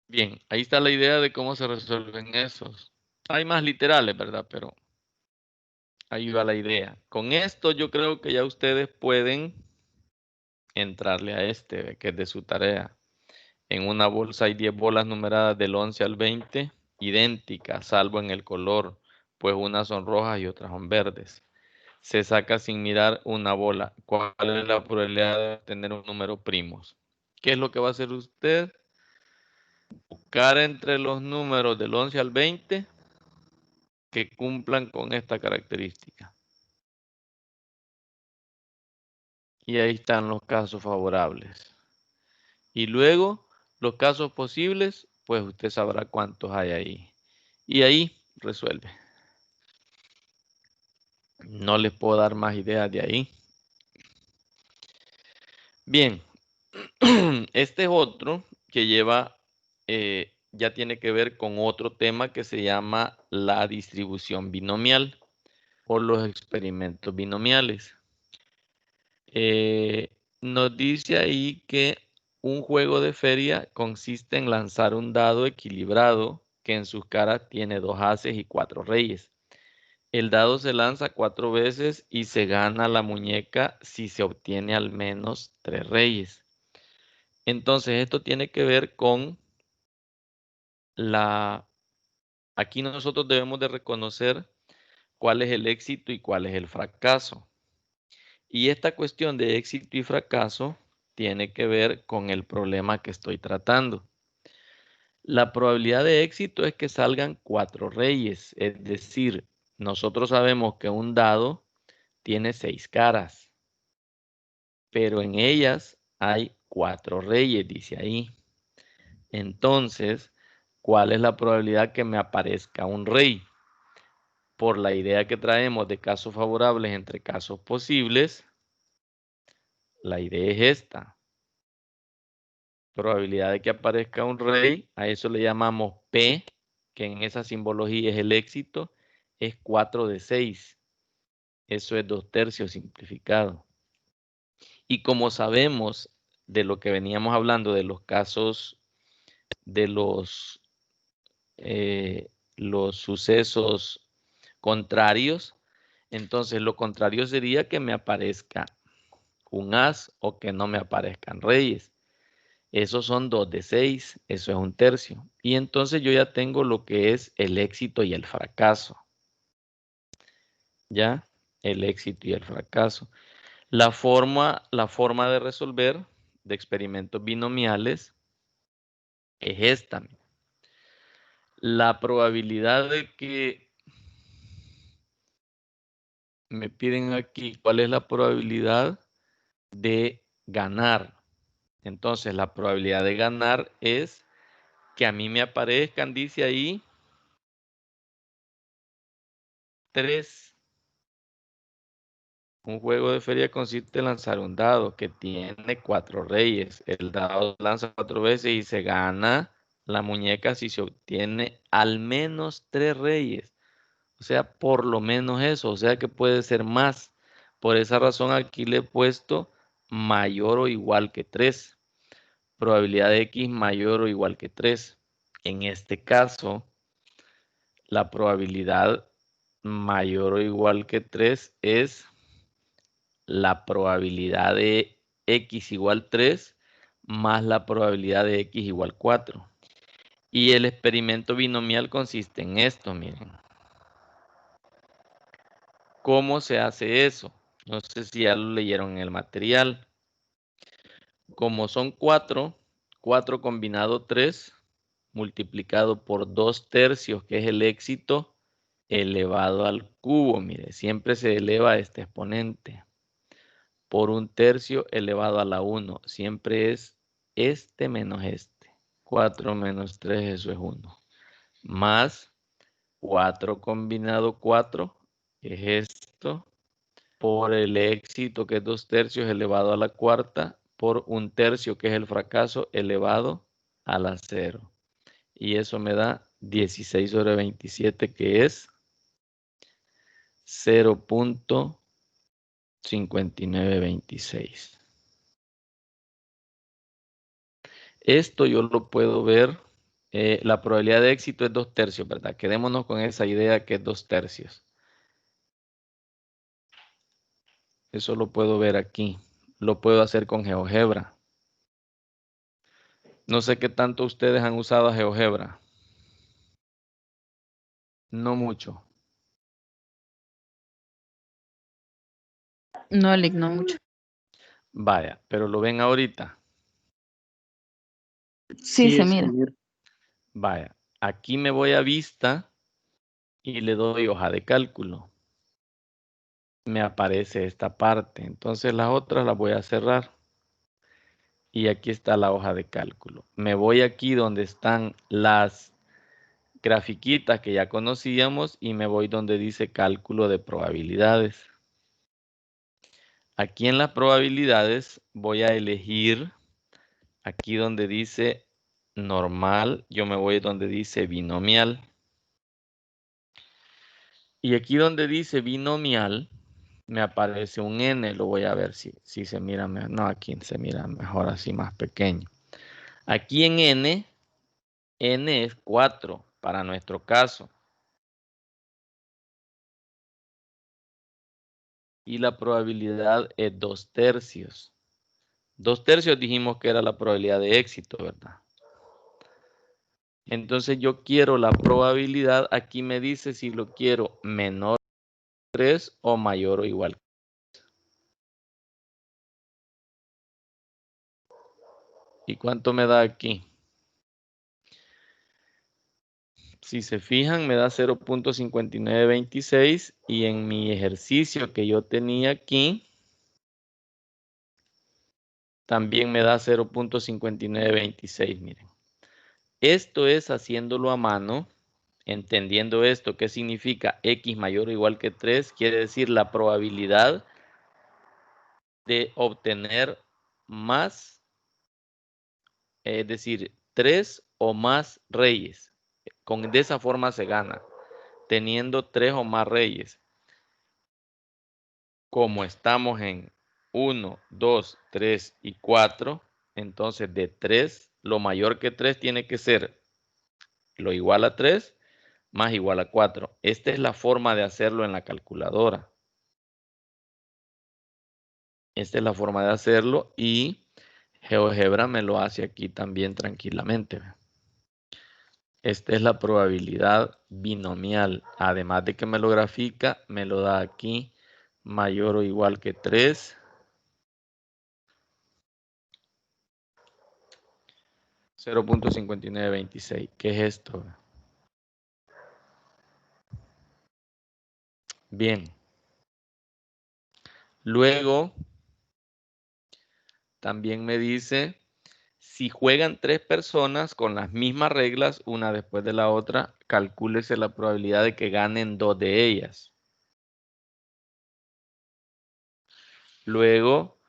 Bien, ahí está la idea de cómo se resuelven esos. Hay más literales, ¿verdad? Pero ahí va la idea. Con esto yo creo que ya ustedes pueden entrarle a este, que es de su tarea. En una bolsa hay 10 bolas numeradas del 11 al 20, idénticas, salvo en el color, pues unas son rojas y otras son verdes. Se saca sin mirar una bola. ¿Cuál es la probabilidad de tener un número primos? ¿Qué es lo que va a hacer usted? Buscar entre los números del 11 al 20 que cumplan con esta característica. Y ahí están los casos favorables. Y luego, los casos posibles, pues usted sabrá cuántos hay ahí. Y ahí resuelve. No les puedo dar más ideas de ahí. Bien, este es otro que lleva, ya tiene que ver con otro tema que se llama la distribución binomial o los experimentos binomiales. Nos dice ahí que un juego de feria consiste en lanzar un dado equilibrado que en sus caras tiene 2 ases y 4 reyes. El dado se lanza 4 veces y se gana la muñeca si se obtiene al menos 3 reyes. Entonces esto tiene que ver con aquí nosotros debemos de reconocer cuál es el éxito y cuál es el fracaso. Y esta cuestión de éxito y fracaso tiene que ver con el problema que estoy tratando. La probabilidad de éxito es que salgan 4 reyes, es decir, nosotros sabemos que un dado tiene 6 caras, pero en ellas hay 4 reyes, dice ahí. Entonces, ¿cuál es la probabilidad que me aparezca un rey? Por la idea que traemos de casos favorables entre casos posibles, la idea es esta. Probabilidad de que aparezca un rey, a eso le llamamos P, que en esa simbología es el éxito, es 4 de 6. Eso es 2/3 simplificado. Y como sabemos de lo que veníamos hablando de los casos de los sucesos contrarios, entonces lo contrario sería que me aparezca un as o que no me aparezcan reyes. Esos son 2 de 6, eso es 1/3. Y entonces yo ya tengo lo que es el éxito y el fracaso. ¿Ya? El éxito y el fracaso. La forma de resolver de experimentos binomiales es esta. La probabilidad de que me piden aquí, ¿cuál es la probabilidad de ganar? Entonces, la probabilidad de ganar es que a mí me aparezcan, dice ahí, 3. Un juego de feria consiste en lanzar un dado que tiene 4 reyes. El dado lanza 4 veces y se gana la muñeca si se obtiene al menos 3 reyes. O sea, por lo menos eso. O sea que puede ser más. Por esa razón aquí le he puesto mayor o igual que 3. Probabilidad de X mayor o igual que 3. En este caso, la probabilidad mayor o igual que 3 es la probabilidad de X igual 3 más la probabilidad de X igual 4. Y el experimento binomial consiste en esto, miren. ¿Cómo se hace eso? No sé si ya lo leyeron en el material. Como son 4, 4 combinado 3, multiplicado por 2 tercios, que es el éxito, elevado al cubo. Mire, siempre se eleva este exponente. Por 1 tercio elevado a la 1. Siempre es este menos este. 4 menos 3, eso es 1. Más 4 combinado 4, que es esto, por el éxito, que es 2 tercios elevado a la cuarta, por 1 tercio, que es el fracaso, elevado a la 0. Y eso me da 16 sobre 27, que es 0.5926. Esto yo lo puedo ver. La probabilidad de éxito es 2 tercios, ¿verdad? Quedémonos con esa idea que es 2 tercios. Eso lo puedo ver aquí. Lo puedo hacer con GeoGebra. No sé qué tanto ustedes han usado GeoGebra. No mucho. No, Lick, no mucho. Vaya, pero lo ven ahorita. Sí, se se mira. mira. Vaya, aquí me voy a vista y le doy hoja de cálculo. Me aparece esta parte. Entonces las otras las voy a cerrar. Y aquí está la hoja de cálculo. Me voy aquí donde están las grafiquitas que ya conocíamos y me voy donde dice cálculo de probabilidades. Aquí en las probabilidades voy a elegir aquí donde dice normal, yo me voy donde dice binomial. Y aquí donde dice binomial me aparece un n, lo voy a ver si se mira mejor. No, aquí se mira mejor así más pequeño. Aquí en n es 4 para nuestro caso. Y la probabilidad es 2 tercios. 2 tercios dijimos que era la probabilidad de éxito, ¿verdad? Entonces yo quiero la probabilidad, aquí me dice si lo quiero menor que 3 o mayor o igual. ¿Y cuánto me da aquí? Si se fijan, me da 0.5926 y en mi ejercicio que yo tenía aquí, también me da 0.5926, miren. Esto es haciéndolo a mano, entendiendo esto, ¿qué significa X mayor o igual que 3? Quiere decir la probabilidad de obtener más, es decir, 3 o más reyes. De esa forma se gana, teniendo 3 o más reyes. Como estamos en 1, 2, 3 y 4, entonces de 3, lo mayor que 3 tiene que ser lo igual a 3 más igual a 4. Esta es la forma de hacerlo en la calculadora. Esta es la forma de hacerlo y GeoGebra me lo hace aquí también tranquilamente. Esta es la probabilidad binomial. Además de que me lo grafica, me lo da aquí mayor o igual que 3. 0.5926. ¿Qué es esto? Bien. Luego, también me dice, si juegan 3 personas con las mismas reglas, una después de la otra, calcúlese la probabilidad de que ganen 2 de ellas. Luego,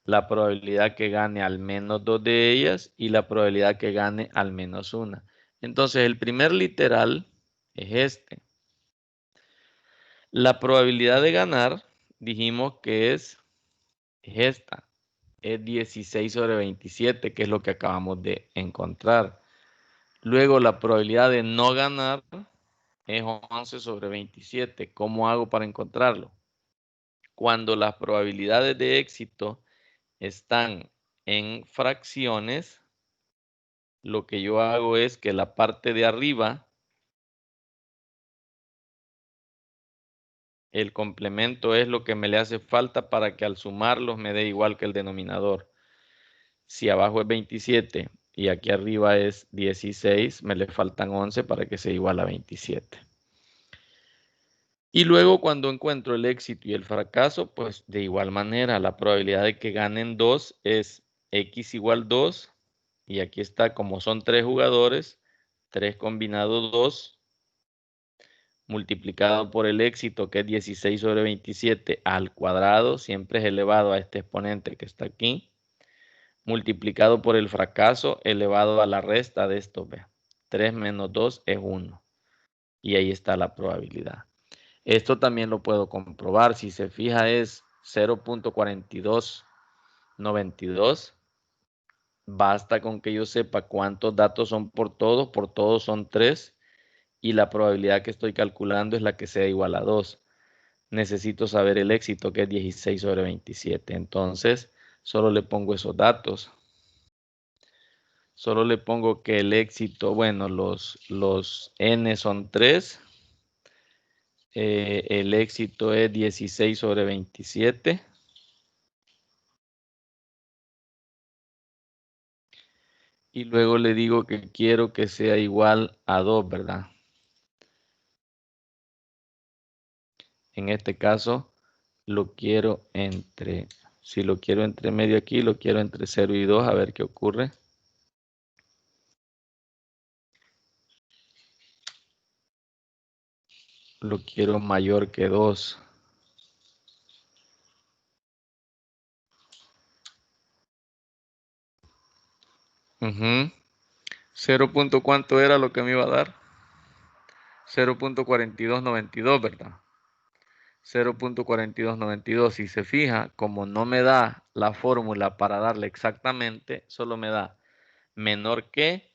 la probabilidad que gane al menos 2 de ellas y la probabilidad que gane al menos una. Entonces, el primer literal es este. La probabilidad de ganar, dijimos que es esta. Es 16 sobre 27, que es lo que acabamos de encontrar. Luego, la probabilidad de no ganar es 11 sobre 27. ¿Cómo hago para encontrarlo? Cuando las probabilidades de éxito están en fracciones, lo que yo hago es que la parte de arriba, el complemento es lo que me le hace falta para que al sumarlos me dé igual que el denominador. Si abajo es 27 y aquí arriba es 16, me le faltan 11 para que sea igual a 27. Y luego cuando encuentro el éxito y el fracaso, pues de igual manera la probabilidad de que ganen 2 es x igual 2. Y aquí está, como son 3 jugadores, 3 combinado 2, multiplicado por el éxito, que es 16 sobre 27 al cuadrado, siempre es elevado a este exponente que está aquí, multiplicado por el fracaso, elevado a la resta de esto. 3 menos 2 es 1. Y ahí está la probabilidad. Esto también lo puedo comprobar. Si se fija es 0.4292. Basta con que yo sepa cuántos datos son por todos son 3. Y la probabilidad que estoy calculando es la que sea igual a 2. Necesito saber el éxito, que es 16 sobre 27. Entonces, solo le pongo esos datos. Solo le pongo que el éxito, bueno, los n son 3. El éxito es 16 sobre 27. Y luego le digo que quiero que sea igual a 2, ¿verdad? En este caso, lo quiero entre, si lo quiero entre medio aquí, lo quiero entre 0 y 2, a ver qué ocurre. Lo quiero mayor que 2. Uh-huh. 0. ¿Cuánto era lo que me iba a dar? 0.4292, ¿verdad? 0.4292. Si se fija, como no me da la fórmula para darle exactamente, solo me da menor que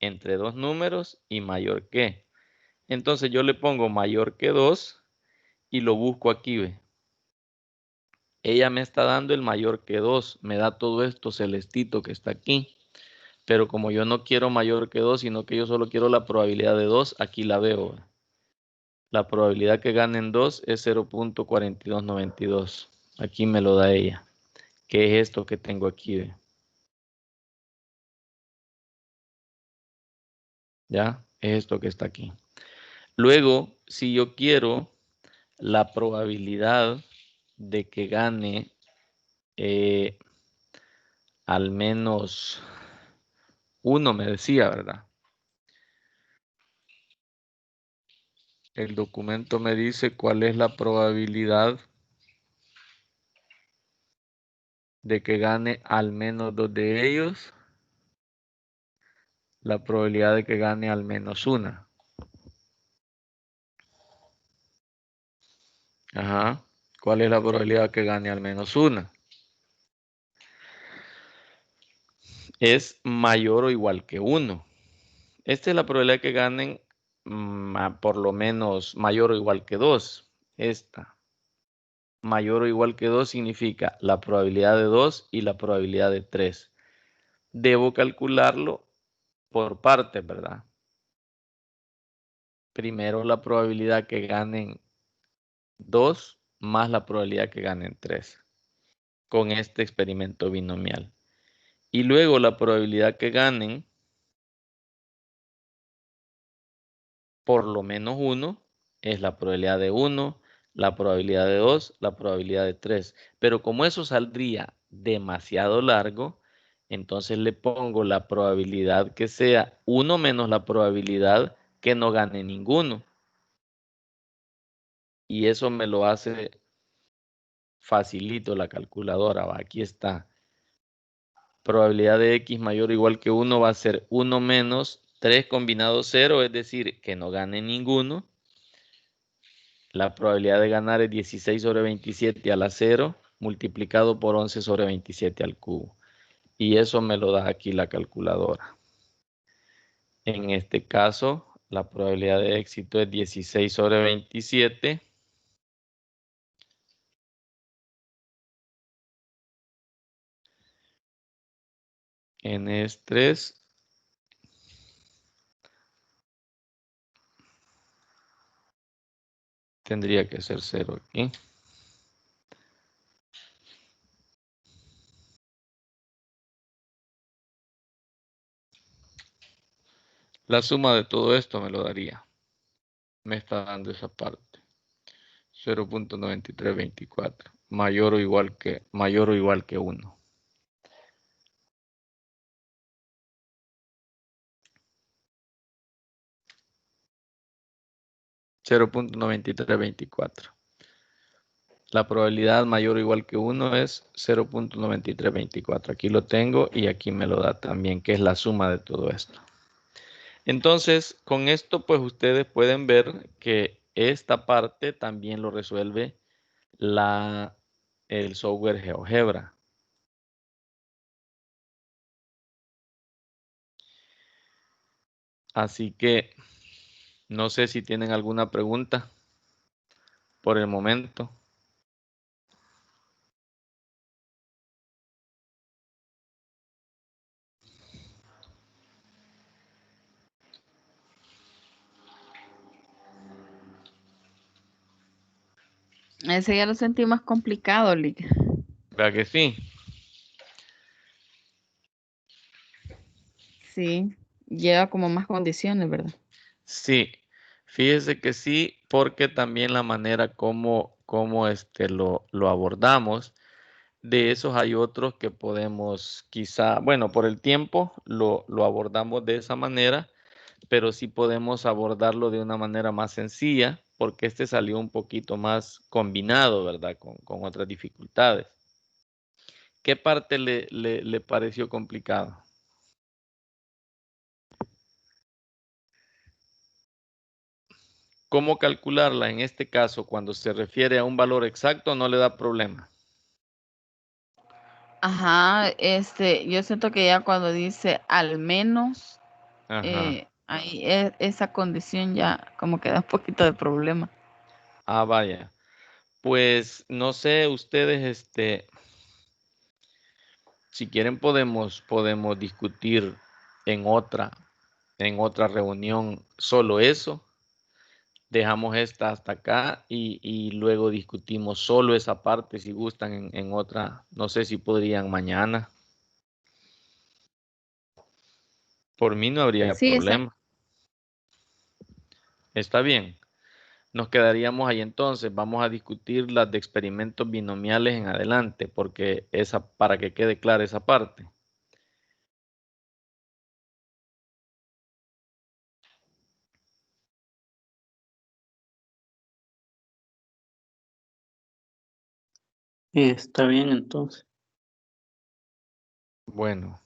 entre dos números y mayor que. Entonces yo le pongo mayor que 2 y lo busco aquí, ¿ve? Ella me está dando el mayor que 2, me da todo esto celestito que está aquí. Pero como yo no quiero mayor que 2, sino que yo solo quiero la probabilidad de 2, aquí la veo. La probabilidad que ganen 2 es 0.4292. Aquí me lo da ella. ¿Qué es esto que tengo aquí? ¿Ve? ¿Ya? Es esto que está aquí. Luego, si yo quiero la probabilidad de que gane al menos 1, me decía, ¿verdad? El documento me dice cuál es la probabilidad de que gane al menos 2 de ellos. La probabilidad de que gane al menos 1. Ajá. ¿Cuál es la probabilidad que gane al menos 1? Es mayor o igual que 1. Esta es la probabilidad que ganen por lo menos mayor o igual que 2. Esta. Mayor o igual que 2 significa la probabilidad de 2 y la probabilidad de 3. Debo calcularlo por partes, ¿verdad? Primero la probabilidad que ganen 2 más la probabilidad que ganen 3 con este experimento binomial. Y luego la probabilidad que ganen por lo menos 1 es la probabilidad de 1, la probabilidad de 2, la probabilidad de 3. Pero como eso saldría demasiado largo, entonces le pongo la probabilidad que sea 1 menos la probabilidad que no gane ninguno. Y eso me lo hace facilito la calculadora. ¿Va? Aquí está. Probabilidad de x mayor o igual que 1 va a ser 1 menos 3 combinado 0, es decir, que no gane ninguno. La probabilidad de ganar es 16 sobre 27 a la 0 multiplicado por 11 sobre 27 al cubo. Y eso me lo da aquí la calculadora. En este caso, la probabilidad de éxito es 16 sobre 27. N es 3. Tendría que ser 0 aquí. La suma de todo esto me lo daría. Me está dando esa parte. 0.9324. Mayor o igual que 1. 0.9324. La probabilidad mayor o igual que 1 es 0.9324. Aquí lo tengo y aquí me lo da también, que es la suma de todo esto. Entonces, con esto, pues ustedes pueden ver que esta parte también lo resuelve el software GeoGebra. Así que no sé si tienen alguna pregunta por el momento. Ese ya lo sentí más complicado, Lick. ¿Verdad que sí? Sí, lleva como más condiciones, ¿verdad? Sí, fíjese que sí, porque también la manera como lo abordamos, de esos hay otros que podemos quizá, bueno, por el tiempo lo abordamos de esa manera, pero sí podemos abordarlo de una manera más sencilla, porque este salió un poquito más combinado, ¿verdad? Con otras dificultades. ¿Qué parte le pareció complicado? ¿Cómo calcularla en este caso cuando se refiere a un valor exacto no le da problema? Ajá, yo siento que ya cuando dice al menos, Ajá. ahí esa condición ya como que da un poquito de problema. Ah, vaya. Pues no sé, ustedes, si quieren podemos discutir en otra reunión solo eso. Dejamos esta hasta acá y luego discutimos solo esa parte si gustan en otra. No sé si podrían mañana. Por mí no habría Sí, problema. Está bien. Nos quedaríamos ahí entonces. Vamos a discutir las de experimentos binomiales en adelante, porque para que quede clara esa parte. Está bien entonces. Bueno.